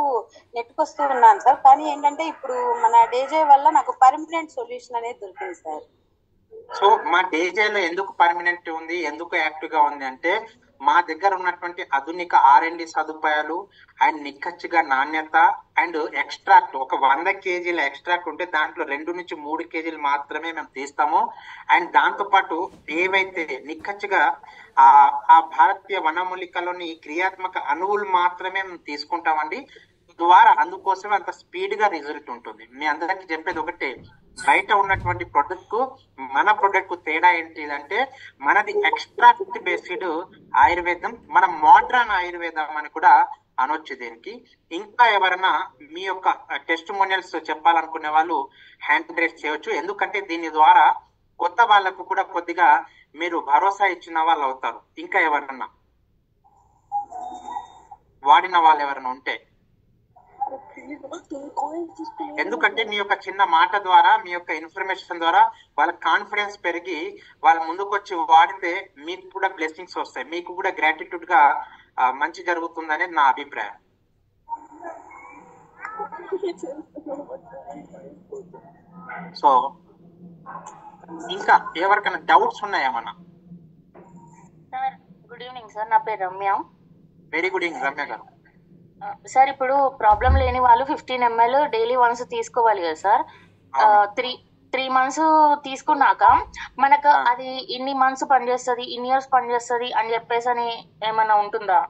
నెట్టుకొస్తూ ఉన్నాను సార్. కానీ ఏంటంటే ఇప్పుడు మన డేజయ్ వల్ల నాకు పర్మనెంట్ సొల్యూషన్ అనేది దొరికింది సార్. సో మా డేజేలో ఎందుకు పర్మనెంట్ ఉంది, ఎందుకు యాక్టివ్ గా ఉంది అంటే మా దగ్గర ఉన్నటువంటి ఆధునిక R&D సదుపాయాలు అండ్ నిక్కచ్చిగా నాణ్యత అండ్ ఎక్స్ట్రాక్ట్, ఒక 100 kg ఎక్స్ట్రాక్ట్ ఉంటే దాంట్లో 2 నుంచి 3 kg మాత్రమే మేము తీస్తాము. అండ్ దాంతో పాటు ఏవైతే నిక్కచ్చిగా ఆ భారతీయ వనమూలికలోని క్రియాత్మక అణువులు మాత్రమే మేము తీసుకుంటామండి. ద్వారా అందుకోసమే అంత స్పీడ్ గా రిజల్ట్ ఉంటుంది. మీ అందరికి చెప్పేది ఒకటే, బయట ఉన్నటువంటి ప్రొడక్ట్ కు మన ప్రొడక్ట్ కు తేడా ఏంటి అంటే మనది ఎక్స్ట్రాక్ట్ బేస్డ్ ఆయుర్వేదం, మన మోడ్రన్ ఆయుర్వేదం అని కూడా అనొచ్చు దీనికి. ఇంకా ఎవరైనా మీ యొక్క టెస్టిమోనియల్స్ చెప్పాలనుకునే వాళ్ళు హ్యాండ్ రేస్ చేయొచ్చు. ఎందుకంటే దీని ద్వారా కొత్త వాళ్ళకు కూడా కొద్దిగా మీరు భరోసా ఇచ్చిన వాళ్ళు అవుతారు. ఇంకా ఎవరన్నా వాడిన వాళ్ళు ఎవరైనా ఉంటే, ఎందుకంటే మీ యొక్క చిన్న మాట ద్వారా, మీ యొక్క ఇన్ఫర్మేషన్ ద్వారా వాళ్ళ కాన్ఫిడెన్స్ పెరిగి వాళ్ళ ముందుకు వచ్చి వాడితే మీకు కూడా బ్లెస్సింగ్స్ వస్తాయి, మీకు కూడా గ్రాటిట్యూడ్ గా మంచి జరుగుతుందనే నా అభిప్రాయం. సో ఇంకా ఎవరికైనా డౌట్స్ ఉన్నాయేమన్నా? సార్ గుడ్ ఈవినింగ్ సార్, నా పేరు Ramya. Very good evening Ramya గారు. సార్ ఇప్పుడు ప్రాబ్లం లేని వాళ్ళు 15 ml డైలీ వన్స్ తీసుకోవాలి కదా సార్. 3 months తీసుకున్నాక మనకు అది ఇన్ని మంత్స్ పనిచేస్తుంది, ఇన్ని ఇయర్స్ పనిచేస్తుంది అని చెప్పేసి అని ఏమన్నా ఉంటుందా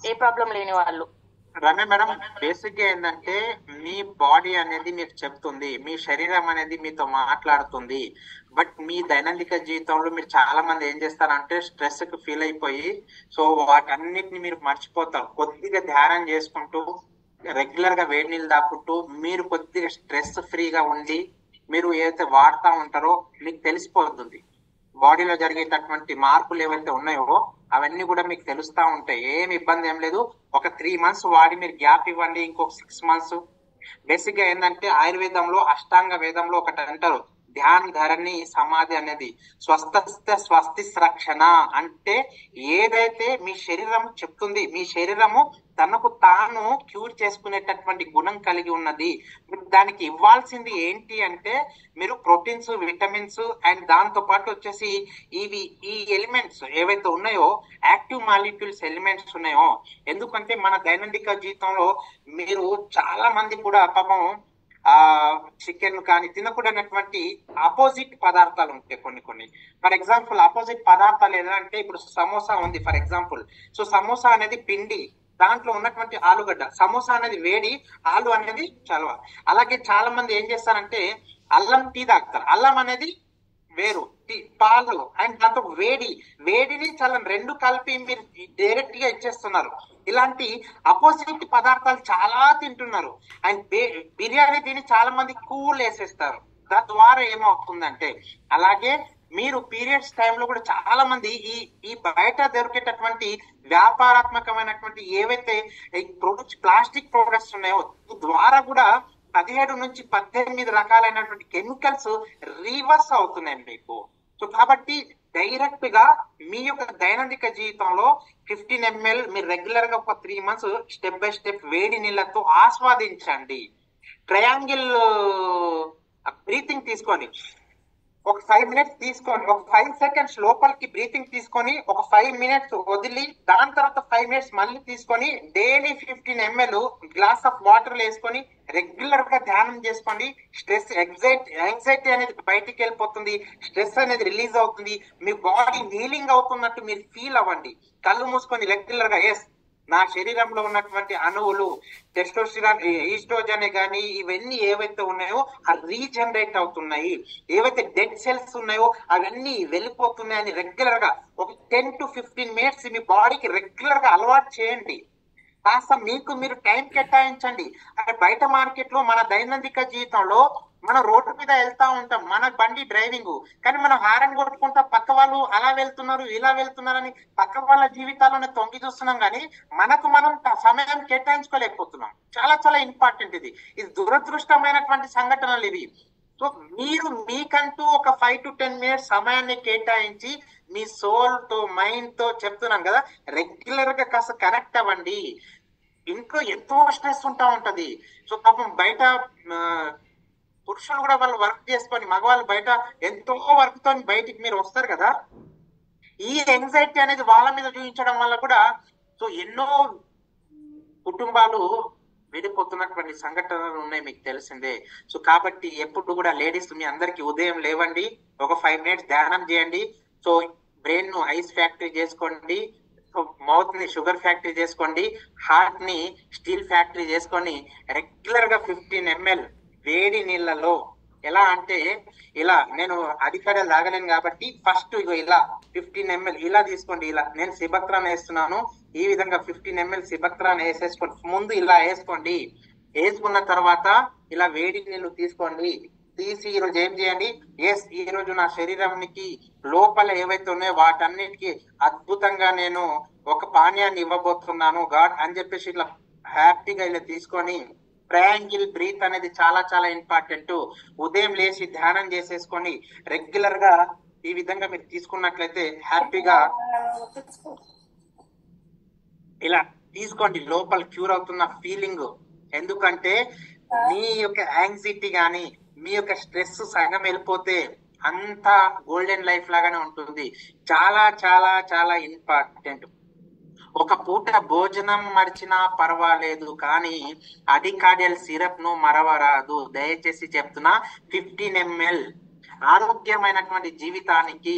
ఏ ప్రాబ్లం లేని వాళ్ళు? రమ్య మేడం, బేసిక్ గా ఏంటంటే మీ బాడీ అనేది మీకు చెప్తుంది, మీ శరీరం అనేది మీతో మాట్లాడుతుంది. బట్ మీ దైనందిక జీవితంలో మీరు చాలా మంది ఏం చేస్తారంటే స్ట్రెస్ కి ఫీల్ అయిపోయి సో వాటన్నిటిని మీరు మర్చిపోతారు. కొద్దిగా ధ్యానం చేసుకుంటూ, రెగ్యులర్ గా వేడి నీళ్ళు తాకుంటూ మీరు కొద్దిగా స్ట్రెస్ ఫ్రీగా ఉండి మీరు ఏదైతే వాడుతూ ఉంటారో మీకు తెలిసిపోతుంది. బాడీలో జరిగేటటువంటి మార్పులు ఏవైతే ఉన్నాయో అవన్నీ కూడా మీకు తెలుస్తా ఉంటాయి. ఏం ఇబ్బంది ఏం లేదు. ఒక 3 months వాడి మీరు గ్యాప్ ఇవ్వండి, ఇంకొక 6 months. బేసిక్ గా ఏంటంటే ఆయుర్వేదంలో అష్టాంగ వేదంలో ఒకటి అంటారు, ధ్యాన్ ధరణి సమాధి అనేది స్వస్తి రక్షణ. అంటే ఏదైతే మీ శరీరం చెప్తుంది, మీ శరీరము తనకు తాను క్యూర్ చేసుకునేటటువంటి గుణం కలిగి ఉన్నది. దానికి ఇవ్వాల్సింది ఏంటి అంటే మీరు ప్రోటీన్స్, విటమిన్స్ అండ్ దాంతో పాటు వచ్చేసి ఈ ఎలిమెంట్స్ ఏవైతే ఉన్నాయో, యాక్టివ్ మాలిక్యూల్స్ ఎలిమెంట్స్ ఉన్నాయో. ఎందుకంటే మన దైనందిక జీవితంలో మీరు చాలా మంది కూడా పాపం చికెన్ కానీ తినకూడనటువంటి ఆపోజిట్ పదార్థాలు ఉంటాయి కొన్ని. ఫర్ ఎగ్జాంపుల్ ఆపోజిట్ పదార్థాలు ఏదంటే ఇప్పుడు సమోసా ఉంది ఫర్ ఎగ్జాంపుల్. సో సమోసా అనేది పిండి, దాంట్లో ఉన్నటువంటి ఆలుగడ్డ. సమోసా అనేది వేడి, ఆలు అనేది చలవ. అలాగే చాలా మంది ఏం చేస్తారంటే అల్లం టీ తాగుతారు. అల్లం అనేది వేరు, పాలు అండ్ దాంతో వేడిని చల్లని రెండు కలిపి మీరు డైరెక్ట్ గా ఇచ్చేస్తున్నారు. ఇలాంటి అపోజిట్ పదార్థాలు చాలా తింటున్నారు. అండ్ బిర్యానీ తిని చాలా మంది కూల్ వేసేస్తారు. తద్వారా ఏమవుతుందంటే, అలాగే మీరు పీరియడ్స్ టైంలో కూడా చాలా మంది ఈ బయట దొరికేటటువంటి వ్యాపారాత్మకమైనటువంటి ఏవైతే ప్రొడక్ట్స్, ప్లాస్టిక్ ప్రొడక్ట్స్ ఉన్నాయో ద్వారా కూడా 17 నుంచి 18 రకాలైనటువంటి కెమికల్స్ రివర్స్ అవుతున్నాయి మీకు. సో కాబట్టి డైరెక్ట్ గా మీ యొక్క దైనందిక జీవితంలో 15 ml మీరు రెగ్యులర్ గా ఒక 3 months స్టెప్ బై స్టెప్ వేడి నీళ్ళతో ఆస్వాదించండి. ట్రయాంగిల్ బ్రీతింగ్ తీసుకోండి. ఒక 5 మినిట్స్ తీసుకొని ఒక 5 సెకండ్స్ లోపలికి బ్రీతింగ్ తీసుకొని ఒక 5 మినిట్స్ వదిలి దాని తర్వాత 5 మినిట్స్ మళ్ళీ తీసుకొని daily 15 ml glass of water వేసుకొని రెగ్యులర్ గా ధ్యానం చేసుకోండి. స్ట్రెస్ యాంగ్జైటీ అనేది బయటికి వెళ్ళిపోతుంది, స్ట్రెస్ అనేది రిలీజ్ అవుతుంది, మీ బాడీ హీలింగ్ అవుతున్నట్టు మీరు ఫీల్ అవ్వండి. కళ్ళు మూసుకొని రెగ్యులర్ గా ఎస్ నా శరీరంలో ఉన్నటువంటి అణువులు టెస్టోస్టిరాన్ ఈస్ట్రోజన్ కానీ ఇవన్నీ ఏవైతే ఉన్నాయో రీజనరేట్ అవుతున్నాయి, ఏవైతే డెడ్ సెల్స్ ఉన్నాయో అవన్నీ వెళ్ళిపోతున్నాయని రెగ్యులర్ గా ఒక 10 to 15 మినిట్స్ మీ బాడీకి రెగ్యులర్ గా అలవాటు చేయండి. కాస్త మీకు మీరు టైం కేటాయించండి. అంటే బయట మార్కెట్ లో మన దైనందిక జీవితంలో మనం రోడ్డు మీద వెళ్తా ఉంటాం, మన బండి డ్రైవింగ్, కానీ మనం హారన్ కొట్టుకుంటా పక్క వాళ్ళు అలా వెళ్తున్నారు ఇలా వెళ్తున్నారని పక్క వాళ్ళ జీవితాలను తొంగి చూస్తున్నాం, కానీ మనకు మనం సమయం కేటాయించుకోలేకపోతున్నాం. చాలా చాలా ఇంపార్టెంట్ ఇది దురదృష్టమైనటువంటి సంఘటనలు ఇవి. సో మీరు మీకంటూ ఒక 5 to 10 మినిట్స్ సమయాన్ని కేటాయించి మీ సోల్ తో మైండ్ తో చెప్తున్నాం కదా, రెగ్యులర్ గా కాస్త కనెక్ట్ అవ్వండి. ఇంట్లో ఎంతో స్ట్రెస్ ఉంటది. సో పాపం బయట పురుషులు కూడా వాళ్ళు వర్క్ చేసుకొని మగవాళ్ళు బయట ఎంతో వర్క్ తో బయటికి మీరు వస్తారు కదా, ఈ యాంగ్జైటీ అనేది వాళ్ళ మీద చూపించడం వల్ల కూడా సో ఎన్నో కుటుంబాలు విడిపోతున్నటువంటి సంఘటనలు ఉన్నాయి, మీకు తెలిసిందే. సో కాబట్టి ఎప్పుడు కూడా లేడీస్ మీ అందరికి ఉదయం లేవండి, ఒక 5 మినిట్స్ ధ్యానం చేయండి. సో బ్రెయిన్ ను ఐస్ ఫ్యాక్టరీ చేసుకోండి, మౌత్ ని షుగర్ ఫ్యాక్టరీ చేసుకోండి, హార్ట్ ని స్టీల్ ఫ్యాక్టరీ చేసుకొని రెగ్యులర్ గా 15 ml వేడి నీళ్ళలో, ఎలా అంటే ఇలా నేను అధికారాలు తాగలేను కాబట్టి ఫస్ట్ ఇగో ఇలా 15 ml ఇలా తీసుకోండి. ఇలా నేను సిబక్త్రాన్ వేస్తున్నాను, ఈ విధంగా 15 ml సిబక్త్రాన్ వేసేసుకోండి. ముందు ఇలా వేసుకోండి, వేసుకున్న తర్వాత ఇలా వేడి నీళ్లు తీసుకోండి. తీసి ఈ రోజు ఏం చేయండి, ఎస్ ఈ రోజు నా శరీరానికి లోపల ఏవైతే ఉన్నాయో వాటన్నిటికీ అద్భుతంగా నేను ఒక పానీయాన్ని ఇవ్వబోతున్నాను గాడ్ అని చెప్పేసి ఇట్లా హ్యాపీగా ఇలా తీసుకొని ట్రయాంగిల్ బ్రీత్ అనేది చాలా చాలా ఇంపార్టెంట్. ఉదయం లేచి ధ్యానం చేసేసుకొని రెగ్యులర్ గా ఈ విధంగా మీరు తీసుకున్నట్లయితే హ్యాపీగా ఇలా తీసుకోండి, లోపల క్యూర్ అవుతున్న ఫీలింగ్. ఎందుకంటే మీ యొక్క యాంగ్జైటీ గానీ మీ యొక్క స్ట్రెస్ సగం వెళ్ళిపోతే అంతా గోల్డెన్ లైఫ్ లాగానే ఉంటుంది. చాలా చాలా చాలా ఇంపార్టెంట్. ఒక పూట భోజనం మర్చినా పర్వాలేదు, కానీ అడికాడియల్ సిరప్ ను మరవరాదు. దయచేసి చెప్తున్నా, 15 ml ఆరోగ్యమైనటువంటి జీవితానికి,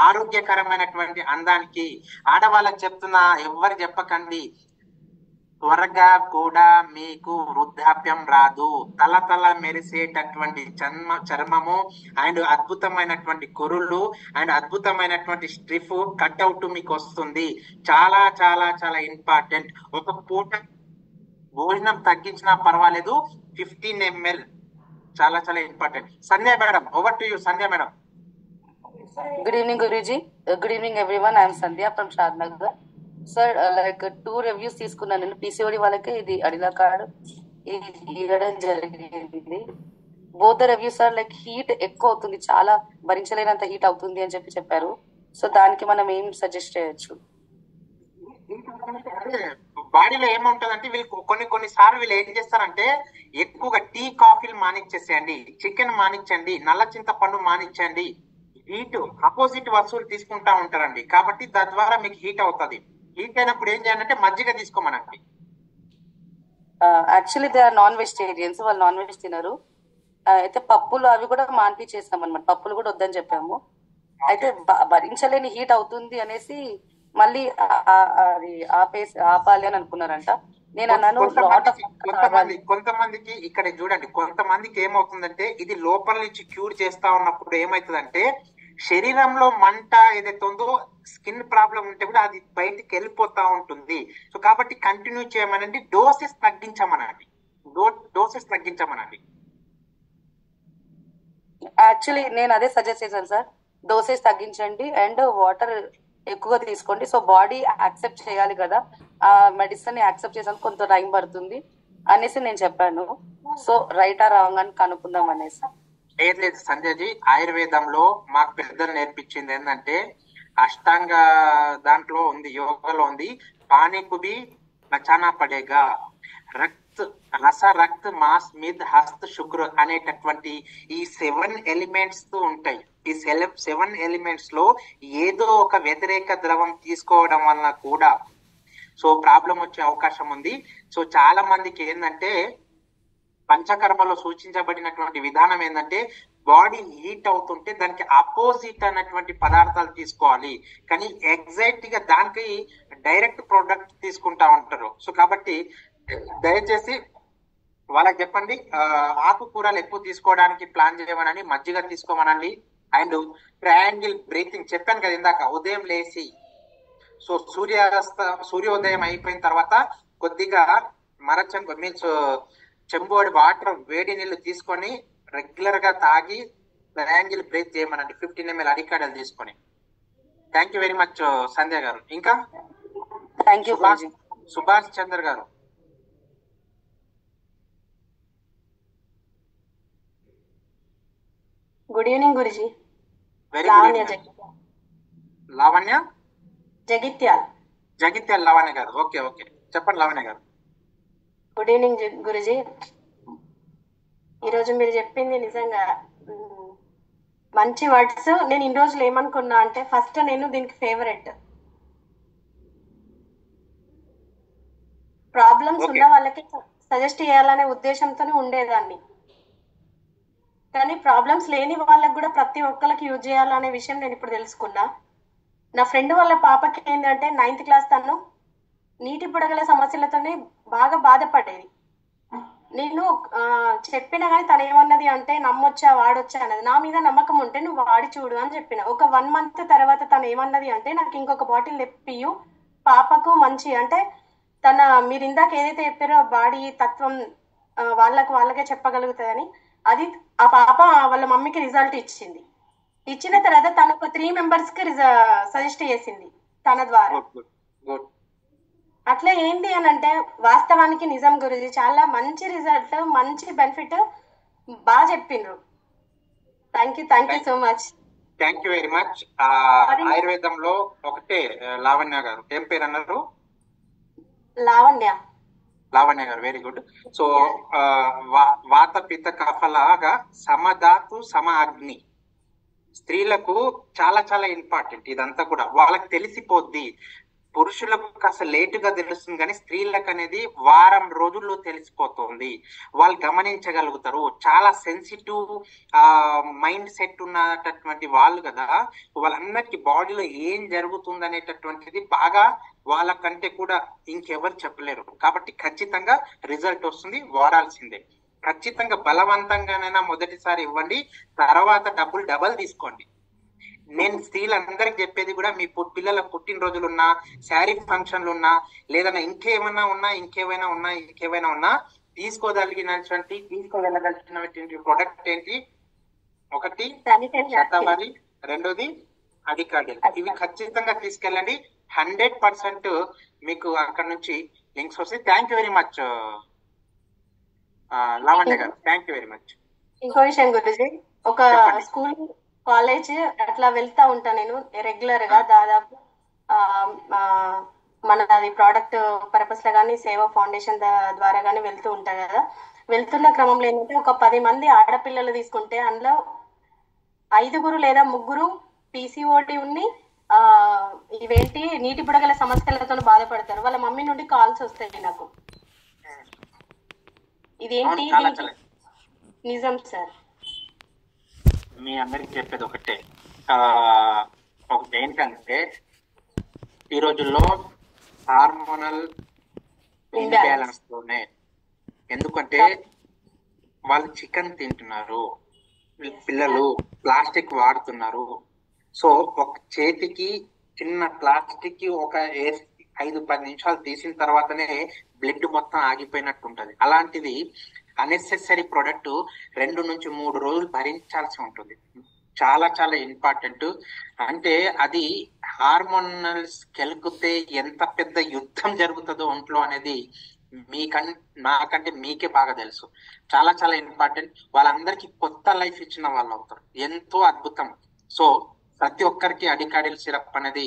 ఆరోగ్యకరమైనటువంటి అందానికి. ఆడవాళ్ళకి చెప్తున్నా, ఎవ్వరు చెప్పకండి, త్వరగా కూడా మీకు వృద్ధాప్యం రాదు. తల మెరిసేటటువంటి చర్మము అండ్ అద్భుతమైనటువంటి కురులు అండ్ అద్భుతమైనటువంటి స్ట్రిఫ్ కట్అవుట్ మీకు వస్తుంది. చాలా చాలా చాలా ఇంపార్టెంట్. ఒక పూట భోజనం తగ్గించినా పర్వాలేదు, 15 ml చాలా చాలా important. Sandhya madam, over to you. Sandhya madam. Good evening Guruji. Good evening everyone. I'm Sandhya from Shad Nagar. Sir like 2 reviews తీసుకున్నాను నేను. పీసీఓడి వాళ్ళకి ఇది అడిలా కార్డ్ ఇవ్వడం జరిగింది. Both the reviews sir like heat ఎక్కువ అవుతుంది, చాలా భరించలేనంత హీట్ అవుతుంది అని చెప్పారు. సో దానికి మనం ఏం సజెస్ట్ చేయొచ్చు? బాడీలో ఏముంటదంటే వీళ్ళు కొన్ని సార్లు వీళ్ళు ఏం చేస్తారంటే ఎక్కువగా టీ కాఫీలు మానిచ్చేసేయండి, చికెన్ మానిచ్చండి, నల్ల చింతపండు మానిచ్చండి. హీట్ అపోజిట్ వస్తువులు తీసుకుంటా ఉంటారండి, కాబట్టి తద్వారా మీకు హీట్ అవుతుంది. హీట్ అయినప్పుడు ఏం చేయాలంటే మజ్జిగ తీసుకోమనండి. Actually they are non vegetarians, వాళ్ళు నాన్ వెజ్ తినరు. అయితే పప్పులు అవి కూడా మాన్పి చేస్తాం అనమాట, పప్పులు కూడా వద్దని చెప్పాము. అయితే భరించలేని హీట్ అవుతుంది అనేసి మళ్ళీ అది ఆపాలి అని అనుకున్నారంట. నేను అన్నాను కొంతమందికి ఇక్కడ చూడండి, కొంతమందికి ఏమవుతుందంటే ఇది లోపల నుంచి క్యూర్ చేస్తా ఉన్నప్పుడు ఏమవుతుందంటే శరీరంలో మంట ఏదైతే ఉందో స్కిన్ ప్రాబ్లం ఉంటే కూడా అది బయటికి వెళ్ళిపోతా ఉంటుంది. సో కాబట్టి కంటిన్యూ చేయమనండి, డోసెస్ తగ్గించమనండి. యాక్చువల్లీ నేను అదే సజెస్ట్ చేశాను సార్, డోసేజ్ తగ్గించండి అండ్ వాటర్ ఎక్కువగా తీసుకోండి. సో బాడీ యాక్సెప్ట్ చేయాలి కదా, ఆ మెడిసిన్ యాక్సెప్ట్ చేసాను, కొంత టైం పడుతుంది అనేసి నేను చెప్పాను. సో రైటా రాంగ్ అని కనుక్కుందాం అనేసి. లేదు సంజయ్జీ, ఆయుర్వేదంలో మాకు పెద్దలు నేర్పించింది ఏంటంటే అష్టాంగ దాంట్లో ఉంది, యోగాలో ఉంది, పానీకు బి నచానా పడేగా, రక్త్ మాస్ మిద్ హస్త శుక్ర అనేటటువంటి ఈ 7 ఎలిమెంట్స్ తో ఉంటాయి. ఈ 7 ఎలిమెంట్స్ లో ఏదో ఒక వ్యతిరేక ద్రవం తీసుకోవడం వలన కూడా సో ప్రాబ్లం వచ్చే అవకాశం ఉంది. సో చాలా మందికి ఏంటంటే పంచకర్మలో సూచించబడినటువంటి విధానం ఏంటంటే బాడీ హీట్ అవుతుంటే దానికి అపోజిట్ అన్నటువంటి పదార్థాలు తీసుకోవాలి, కానీ ఎగ్జాక్ట్ గా దానికి డైరెక్ట్ ప్రోడక్ట్ తీసుకుంటా ఉంటారు. సో కాబట్టి దయచేసి వాళ్ళకి చెప్పండి ఆకుకూరలు ఎక్కువ తీసుకోవడానికి ప్లాన్ చేయమనని, మజ్జిగ తీసుకోమనండి. అండ్ ట్రయాంగిల్ బ్రీతింగ్ చెప్పాను కదా ఇందాక, ఉదయం లేచి సో సూర్యోదయం అయిపోయిన తర్వాత కొద్దిగా మరచెంబు మీన్స్ చెంబోడి వాటర్ వేడి నీళ్లు తీసుకొని రెగ్యులర్ గా తాగి ట్రయాంగిల్ బ్రీత్ చేయమనండి 15 ml అడికాడలు తీసుకొని. థ్యాంక్ యూ వెరీ మచ్ సంధ్య గారు. ఇంకా థ్యాంక్ యూ సుభాష్ చంద్ర గారు. Good evening Guruji. Very good evening. Lavanya Jagtial Lavanya గారు. ఓకే ఓకే చెప్పండి లావణ్య గారు. Good evening Guruji. ఈరోజు మీరు చెప్పింది నిజంగా మంచి వర్డ్స్. నేను ఇన్ని రోజులు ఏమనుకున్నా అంటే ఫస్ట్ నేను దీనికి ఫేవరెట్. ప్రాబ్లమ్స్ ఉన్న వాళ్ళకి సజెస్ట్ చేయాలనే ఉద్దేశంతోనే ఉండేదాన్ని, కానీ ప్రాబ్లమ్స్ లేని వాళ్ళకి కూడా ప్రతి ఒక్కరికి యూజ్ చేయాలనే విషయం నేను ఇప్పుడు తెలుసుకున్నా. నా ఫ్రెండ్ వాళ్ళ పాపకి ఏంటంటే 9th క్లాస్ తను నీటి బుడగల సమస్యలతోనే బాగా బాధపడేది. నేను చెప్పినా కానీ తను ఏమన్నది అంటే నమ్మొచ్చా వాడొచ్చా అన్నది. నా మీద నమ్మకం ఉంటే నువ్వు వాడి చూడు అని చెప్పిన. ఒక 1 month తర్వాత తను ఏమన్నది అంటే నాకు ఇంకొక బాటిల్ తెప్పియు పాపకు మంచి అంటే తన మీరు ఇందాక ఏదైతే చెప్పారో బాడీ తత్వం వాళ్ళకే చెప్పగలుగుతుందని, అది ఆ పాప వాళ్ళ మమ్మీకి రిజల్ట్ ఇచ్చింది. ఇచ్చిన తర్వాత తను ఒక 3 members కి సజెస్ట్ చేసింది తన ద్వారా. అట్లా ఏంటి అని అంటే వాస్తవానికి నిజం గురించి చాలా మంచి రిజల్ట్, మంచి బెనిఫిట్ బాగా చెప్పిండ్రు. Thank you so much. Thank you very much. ఆయుర్వేదంలో ఒకటే లావణ్య గారు, ఏం పేరు అన్నారు? లావణ్య గారు, వెరీ గుడ్. సో వాత పిత్త కఫలాగా సమధాతు సమ అగ్ని స్త్రీలకు చాలా చాలా ఇంపార్టెంట్. ఇదంతా కూడా వాళ్ళకి తెలిసిపోద్ది. పురుషులకు కాస్త లేటుగా తెలుస్తుంది, కానీ స్త్రీలకు అనేది వారం రోజుల్లో తెలిసిపోతుంది. వాళ్ళు గమనించగలుగుతారు. చాలా సెన్సిటివ్ మైండ్ సెట్ ఉన్నటువంటి వాళ్ళు కదా, వాళ్ళందరికీ బాడీలో ఏం జరుగుతుంది అనేటటువంటిది బాగా వాళ్ళకంటే కూడా ఇంకెవరు చెప్పలేరు. కాబట్టి ఖచ్చితంగా రిజల్ట్ వస్తుంది, వాడాల్సిందే. ఖచ్చితంగా బలవంతంగానైనా మొదటిసారి ఇవ్వండి, తర్వాత డబ్బులు డబల్ తీసుకోండి. నేను స్త్రీలందరికి చెప్పేది కూడా మీ పిల్లల పుట్టినరోజులున్నా, శారీ ఫంక్షన్లు ఉన్నా, లేదా ఇంకేమైనా ఉన్నా తీసుకోగలగాల్సినటువంటి ప్రొడక్ట్ ఏంటి? ఒకటి శతావరి, రెండోది అడికాడిల్. ఇవి ఖచ్చితంగా తీసుకెళ్ళండి. 100% మీకు అక్కడ నుంచి లింక్స్ వస్తాయి. Thank you very much Lavanya గారు. Thank you very much. ఇంకో విషయం గురించి, ఒక స్కూల్ కాలేజ్ అట్లా వెళ్తా ఉంటా నేను రెగ్యులర్ గా. దాదాపు మనది ప్రోడక్ట్ పర్పస్ లో కానీ సేవా ఫౌండేషన్ ద్వారా కానీ వెళ్తూ ఉంటా కదా. వెళ్తున్న క్రమంలో ఏంటంటే ఒక 10 మంది ఆడపిల్లలు తీసుకుంటే అందులో 5 లేదా 3 PCOD ఉన్ని ఇవేంటి నీటి బుడగల సమస్యలతో బాధపడతారు. వాళ్ళ మమ్మీ నుండి కాల్స్ వస్తాయి నాకు. ఇదేంటి నిజం సార్? మీ అందరికి చెప్పేది ఒకటే, ఏంటంటే ఈ రోజుల్లో హార్మోనల్ ఇంబ్యాలెన్స్ తోనే, ఎందుకంటే వాళ్ళు చికెన్ తింటున్నారు, పిల్లలు ప్లాస్టిక్ వాడుతున్నారు. సో ఒక చేతికి చిన్న ప్లాస్టిక్ కి ఒక 5-10 నిమిషాలు తీసిన తర్వాతనే బ్లడ్ మొత్తం ఆగిపోయినట్టు ఉంటది. అలాంటిది అన్నెసెసరీ ప్రొడక్ట్ 2 నుంచి 3 రోజులు భరించాల్సి ఉంటుంది. చాలా చాలా ఇంపార్టెంట్. అంటే అది హార్మోనల్స్ కెలికితే ఎంత పెద్ద యుద్ధం జరుగుతుందో ఒంట్లో అనేది నాకంటే మీకే బాగా తెలుసు. చాలా చాలా ఇంపార్టెంట్. వాళ్ళందరికీ కొత్త లైఫ్ ఇచ్చిన వాళ్ళు అవుతారు. ఎంతో అద్భుతం. సో ప్రతి ఒక్కరికి అడికాడిల్ సిరప్ అనేది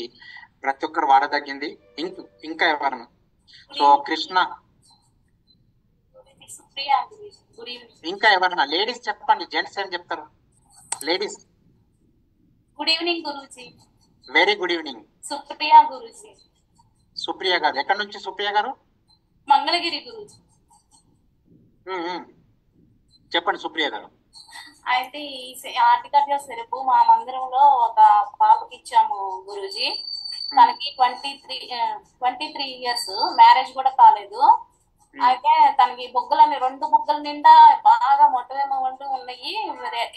ప్రతి ఒక్కరు వాడదగింది. ఇంకా ఎవరు? సో కృష్ణ, ఇంకా ఎవరన్నా లేడీస్ చెప్పండి. జెంట్స్ ఏం చెప్తారు? Ladies good evening Guruji. Very good evening. Supriya Guruji. Supriya గారు ఎక్కడి నుంచి సుప్రియ గారు? మంగళగిరి గురూజీ. చెప్పండి సుప్రియ గారు. అయితే ఈ ఆర్టికల్ సిరప్ మా మందిరంలో ఒక పాపకి ఇచ్చాము గురూజీ. తనకి 23 ఇయర్స్, మ్యారేజ్ కూడా కాలేదు. అయితే తనకి బొగ్గలని 2 బొగ్గల నిండా బాగా మొట్టమొదటి ఉన్నాయి.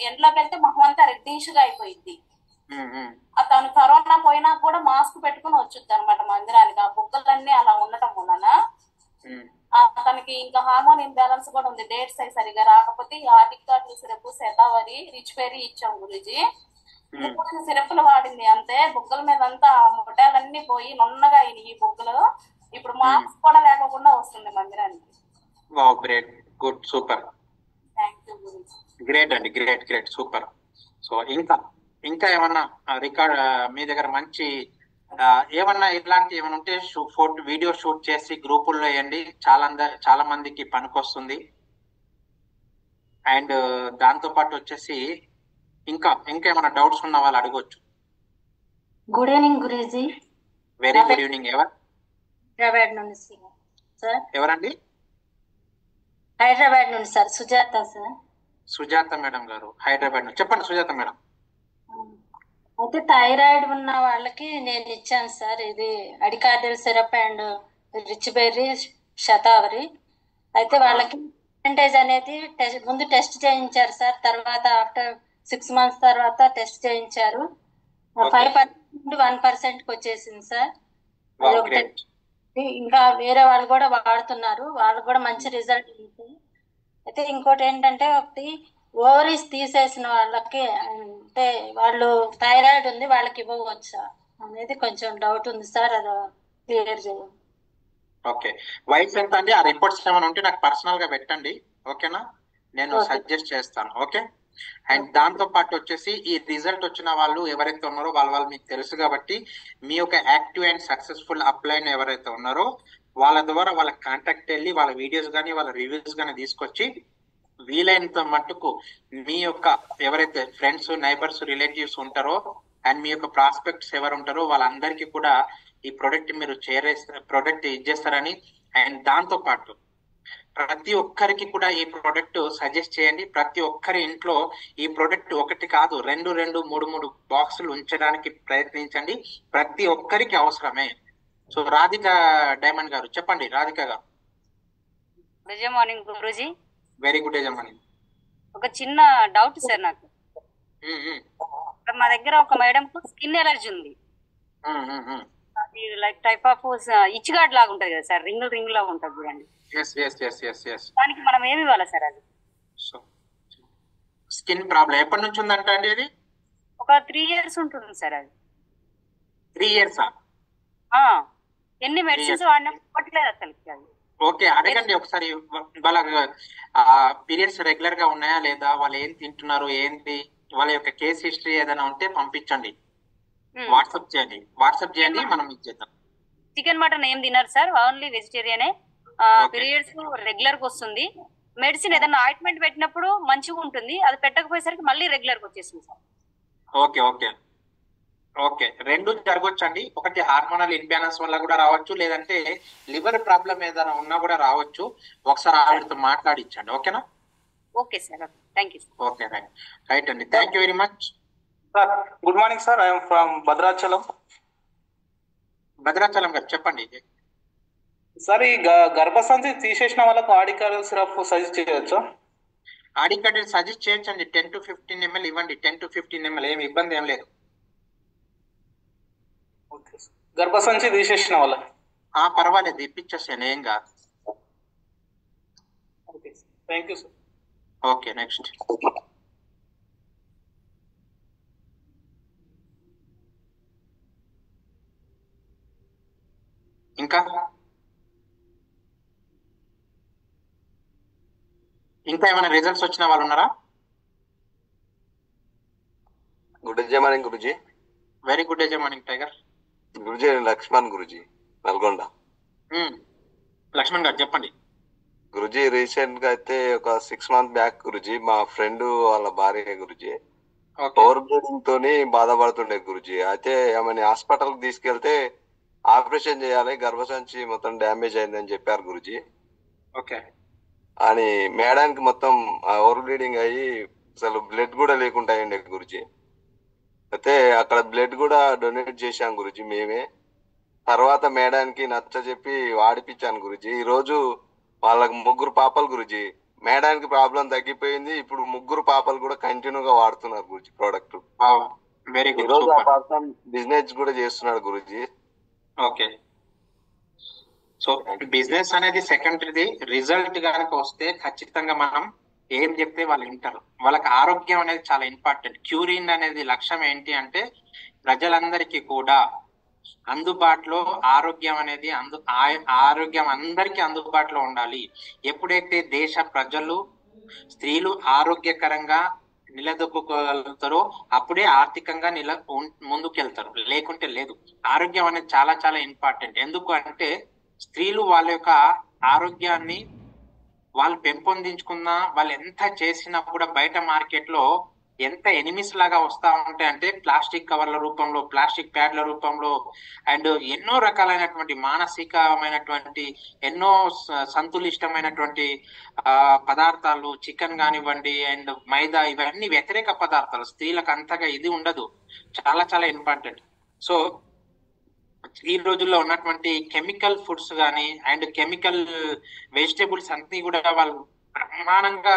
ఎండ్లోకి వెళ్తే మొహం అంతా రెడ్డిష్ గా అయిపోయింది. తను కరోనా పోయినా కూడా మాస్క్ పెట్టుకుని వచ్చుద్ది అనమాట మందిరానికి. ఆ బొగ్గలన్నీ అలా ఉండటం వలన తనకి ఇంకా హార్మోన్ ఇంబ్యాలెన్స్ కూడా ఉంది. డేట్స్ అయి సరిగా రాకపోతే ఈ article syrup, shatavari, rich berry ఇచ్చాం గురూజీ. సిరప్లు వాడింది అంతే. బొగ్గల మీద అంతా మొటాలన్నీ పోయి నున్నగా అయినాయి ఈ బొగ్గలు. ఇప్పుడు మాస్క్ కూడా లేకుండా వస్తుంది మందిరానికి. Wow, great, good, super. Thank you Guruji. Great అండి, గ్రేట్ గ్రేట్, సూపర్. సో ఇంకా ఏమన్నా రికార్డ్ మీ దగ్గర మంచి ఏమన్నా ఇట్లాంటి ఏమైనా ఉంటే వీడియో షూట్ చేసి గ్రూపుల్లో వేయండి. చాలా మందికి పనికొస్తుంది. అండ్ దాంతో పాటు వచ్చేసి ఇంకేమైనా డౌట్స్ ఉన్న వాళ్ళు అడగొచ్చు. Good evening Guruji. Very good evening. Hyderabad నుండి సార్. ఎవరండి? హైదరాబాద్ నుండి sir, Sujatha sir. Sujatha madam గారు హైదరాబాద్ నుంచి. చెప్పండి సుజాత మేడం. అయితే థైరాయిడ్ ఉన్న వాళ్ళకి నేను ఇచ్చాను సార్ ఇది అడికార్డిల్ syrup and rich berry, shatavari. అయితే వాళ్ళకి పర్సెంటేజ్ అనేది ముందు టెస్ట్ చేయించారు సార్. తర్వాత ఆఫ్టర్ 6 months తర్వాత టెస్ట్ చేయించారు. 5% నుండి 1% వచ్చేసింది సార్. ఇంకా వేరే వాళ్ళు కూడా వాడుతున్నారు, వాళ్ళకి కూడా మంచి రిజల్ట్ ఉంది. అయితే ఇంకోటి ఏంటంటే ఒకటి ఓవరీస్ తీసేసిన వాళ్ళకి అంటే వాళ్ళు థైరాయిడ్ ఉంది వాళ్ళకి ఇవ్వవచ్చా అనేది కొంచెం డౌట్ ఉంది సార్, అది క్లియర్ చేయండి. ఓకే, వయసు ఎంత అండి? ఆ రిపోర్ట్స్ ఏమైనా ఉంటే నాకు పర్సనల్ గా పెట్టండి, ఓకేనా? నేను సజెస్ట్ చేస్తాను. ఓకే. అండ్ దాంతో పాటు వచ్చేసి ఈ రిజల్ట్ వచ్చిన వాళ్ళు ఎవరైతే ఉన్నారో వాళ్ళు మీకు తెలుసు కాబట్టి మీ యొక్క యాక్టివ్ అండ్ సక్సెస్ఫుల్ అప్లైన్ ఎవరైతే ఉన్నారో వాళ్ళ ద్వారా వాళ్ళ కాంటాక్ట్ వెళ్ళి వాళ్ళ వీడియోస్ కానీ వాళ్ళ రివ్యూస్ కానీ తీసుకొచ్చి వీలైనంత మట్టుకు మీ యొక్క ఎవరైతే ఫ్రెండ్స్, నైబర్స్, రిలేటివ్స్ ఉంటారో అండ్ మీ యొక్క ప్రాస్పెక్ట్స్ ఎవరు ఉంటారో వాళ్ళందరికీ కూడా ఈ ప్రొడక్ట్ మీరు ప్రొడక్ట్ ఇచ్చేస్తారని. అండ్ దాంతో పాటు ప్రతి ఒక్కరికి కూడా ఈ ప్రోడక్ట్ సజెస్ట్ చేయండి. ప్రతి ఒక్కరి ఇంట్లో ఈ ప్రోడక్ట్ ఒకటి కాదు 2, 3 బాక్సులు ఉంచడానికి ప్రయత్నించండి. ప్రతి ఒక్కరికి అవసరమే. సో రాధిక డైమండ్ గారు చెప్పండి. రాధిక గారు. Good morning Guruji. Very good morning. ఒక చిన్న డౌట్ సార్ నాకు. మా దగ్గర ఒక మేడం కు స్కిన్ ఎలర్జీ ఉంది. అది లైక్ టైప్ ఆఫ్ ఇచ్ గార్డ్ లాగా ఉంటది కదా సార్, రింగ్ లాగా ఉంటది చూడండి. దానికి మనం ఏమి ఇవ్వాలి సార్? అది స్కిన్ ప్రాబ్లం ఎప్పటి నుంచి ఉందంట అండి? అది ఒక 3 years ఉంటుంది సార్. అది 3 years? ఎన్ని మెడిసిన్స్ వాడినా పట్టలేదు అసలు. అది ఓకే, అడగండి ఒకసారి. వాళ్ళ పీరియడ్స్ రెగ్యులర్ గా ఉన్నాయా లేదా, వాళ్ళు ఏం తింటున్నారు ఏంటి, వాళ్ళ యొక్క కేస్ హిస్టరీ ఏదైనా ఉంటే పంపించండి, వాట్సాప్ చేయండి, మనం ఇచ్చేద్దాం. చికెన్ మటన్ ఏం తిన్నారు సార్? ఓన్లీ వెజిటేరియనే. పీరియడ్స్ రెగ్యులర్ గా వస్తుంది. మెడిసిన్ ఏదైనా ఆయింట్మెంట్ పెట్టినప్పుడు మంచిగా ఉంటుంది, అది పెట్టకపోయేసరికి మళ్ళీ రెగ్యులర్ గా వచ్చేసింది సార్. Okay okay okay, 2 జరగొచ్చండి. ఒకటి హార్మోనల్ ఇన్బ్యాలెన్స్ వల్ల కూడా రావచ్చు, లేదంటే లివర్ ప్రాబ్లం ఏదైనా ఉన్నా కూడా రావచ్చు. ఒకసారి ఆవిడతో మాట్లాడించండి, ఓకేనా? Okay sir, thank you. Okay, right అండి, thank you very much. Sir good morning sir, I'm from Bhadrachalam. Bhadrachalam గారు చెప్పండి. సార్ ఈ గర్భసంచి తీసేసిన వాళ్ళకు ఆడికార్డిల్ సిరప్ సజెస్ట్ చేయొచ్చా? ఆడికార్డిల్ సజెస్ట్ చేయొచ్చండి. 10 to 15 ml ఇవ్వండి. 10 to 15 ml ఏమి ఇబ్బంది ఏం లేదు. గర్భసంచి తీసేసిన వాళ్ళకి పర్వాలేదు, ఇప్పించేసాను, ఏం కాదు. Thank you sir. Okay, next. ఇంకా ఏమైనా రిజల్ట్స్ వచ్చిన వాళ్ళు ఉన్నారా? గుడ్ డే మార్నింగ్ గురుజీ. Very good day morning tiger. గురుజీ లక్ష్మణ్ గురుజీ, నల్గొండ. లక్ష్మణ్ గారు చెప్పండి. గురుజీ రీసెంట్ గా అయితే ఒక 6 months బ్యాక్ గురుజీ మా ఫ్రెండ్ వాళ్ళ భార్య గురుజీ ఓవర్ బ్లీడింగ్ తోని బాధపడుతుండే గురుజీ. అయితే ఆమెని హాస్పిటల్ కి తీసుకెళ్తే ఆపరేషన్ చేయాలి, గర్భసంచి మొత్తం డ్యామేజ్ అయిందని చెప్పారు గురుజీ. ఓకే. అని మేడానికి మొత్తం ఓవర్ బ్లీడింగ్ అయ్యి అసలు బ్లడ్ కూడా లేకుండా అయ్యండి గురుజీ. అయితే అక్కడ బ్లడ్ కూడా డొనేట్ చేశాం గురుజీ మేమే. తర్వాత మేడానికి నచ్చ చెప్పి వాడిపించాను గురుజీ. ఈ రోజు వాళ్ళకి 3 పాపలు గురుజీ. మేడానికి ప్రాబ్లం తగ్గిపోయింది. ఇప్పుడు 3 పాపలు కూడా కంటిన్యూగా వాడుతున్నారు గురుజీ ప్రోడక్ట్. వెరీ ఈ గుడ్. రోజు ఆ పర్సన్ బిజినెస్ కూడా చేస్తున్నాడు గురుజీ. ఓకే. సో బిజినెస్ అనేది సెకండరీది. రిజల్ట్ కనుక వస్తే ఖచ్చితంగా మనం ఏం చెప్తే వాళ్ళు వింటారు. వాళ్ళకి ఆరోగ్యం అనేది చాలా ఇంపార్టెంట్. క్యూరిన్ అనేది లక్ష్యం ఏంటి అంటే ప్రజలందరికీ కూడా అందుబాటులో ఆరోగ్యం అనేది ఆరోగ్యం అందరికీ అందుబాటులో ఉండాలి. ఎప్పుడైతే దేశ ప్రజలు స్త్రీలు ఆరోగ్యకరంగా నిలదొక్కుకోగలుగుతారో అప్పుడే ఆర్థికంగా ముందుకెళ్తారు, లేకుంటే లేదు. ఆరోగ్యం అనేది చాలా చాలా ఇంపార్టెంట్. ఎందుకు అంటే స్త్రీలు వాళ్ళ యొక్క ఆరోగ్యాన్ని వాళ్ళు పెంపొందించుకున్నా, వాళ్ళు ఎంత చేసినా కూడా బయట మార్కెట్ లో ఎంత ఎనిమిస్ లాగా వస్తా ఉంటాయంటే ప్లాస్టిక్ కవర్ల రూపంలో, ప్లాస్టిక్ ప్యాడ్ల రూపంలో, అండ్ ఎన్నో రకాలైనటువంటి మానసికమైనటువంటి ఎన్నో సంతులిష్టమైనటువంటి పదార్థాలు, చికెన్ కానివ్వండి అండ్ మైదా, ఇవన్నీ వ్యతిరేక పదార్థాలు. స్త్రీలకు అంతగా ఇది ఉండదు. చాలా చాలా ఇంపార్టెంట్. సో ఈ రోజుల్లో ఉన్నటువంటి కెమికల్ ఫుడ్స్ కానీ అండ్ కెమికల్ వెజిటేబుల్స్ అన్ని కూడా వాళ్ళు బ్రహ్మాండంగా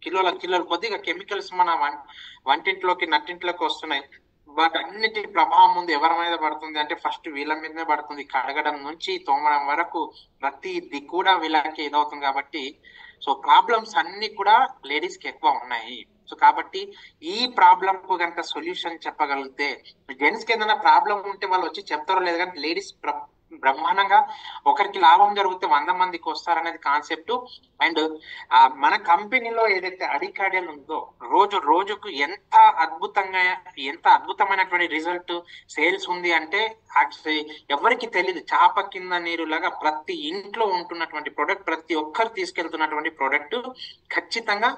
కిలోల కొద్దిగా కెమికల్స్ మన వంటింట్లోకి నట్టింట్లోకి వస్తున్నాయి. వాటన్నిటి ప్రభావం ముందు ఎవరి మీద పడుతుంది అంటే ఫస్ట్ వీళ్ళ మీదనే పడుతుంది. కడగడం నుంచి తోమడం వరకు ప్రతిది కూడా వీళ్ళకి ఇదవుతుంది. కాబట్టి సో ప్రాబ్లమ్స్ అన్ని కూడా లేడీస్ కి ఎక్కువ ఉన్నాయి. సో కాబట్టి ఈ ప్రాబ్లం కు కనుక సొల్యూషన్ చెప్పగలిగితే, జెంట్స్ కి ఏదైనా ప్రాబ్లం ఉంటే వాళ్ళు వచ్చి చెప్తారో లేదు, కానీ లేడీస్ బ్రహ్మాండంగా ఒకరికి లాభం జరిగితే 100 మందికి వస్తారనేది కాన్సెప్ట్. అండ్ మన కంపెనీలో ఏదైతే అడికాడియల్ ఉందో రోజుకు ఎంత అద్భుతమైనటువంటి రిజల్ట్ సేల్స్ ఉంది అంటే ఎవరికి తెలియదు. చాప కింద నీరు లాగా ప్రతి ఇంట్లో ఉంటున్నటువంటి ప్రోడక్ట్, ప్రతి ఒక్కరు తీసుకెళ్తున్నటువంటి ప్రోడక్ట్ ఖచ్చితంగా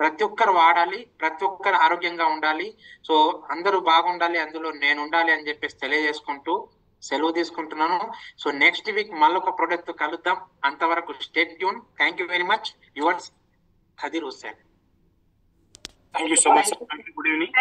ప్రతి ఒక్కరు వాడాలి, ప్రతి ఒక్కరు ఆరోగ్యంగా ఉండాలి. సో అందరూ బాగుండాలి, అందులో నేను ఉండాలి అని చెప్పేసి తెలియజేసుకుంటూ సెలవు తీసుకుంటున్నాను. సో నెక్స్ట్ వీక్ మళ్ళొక ప్రోడక్ట్ తో కలుద్దాం. అంతవరకు stay tune. Thank you very much. Yours Khadeer Hussain. Thank you so much. Good evening.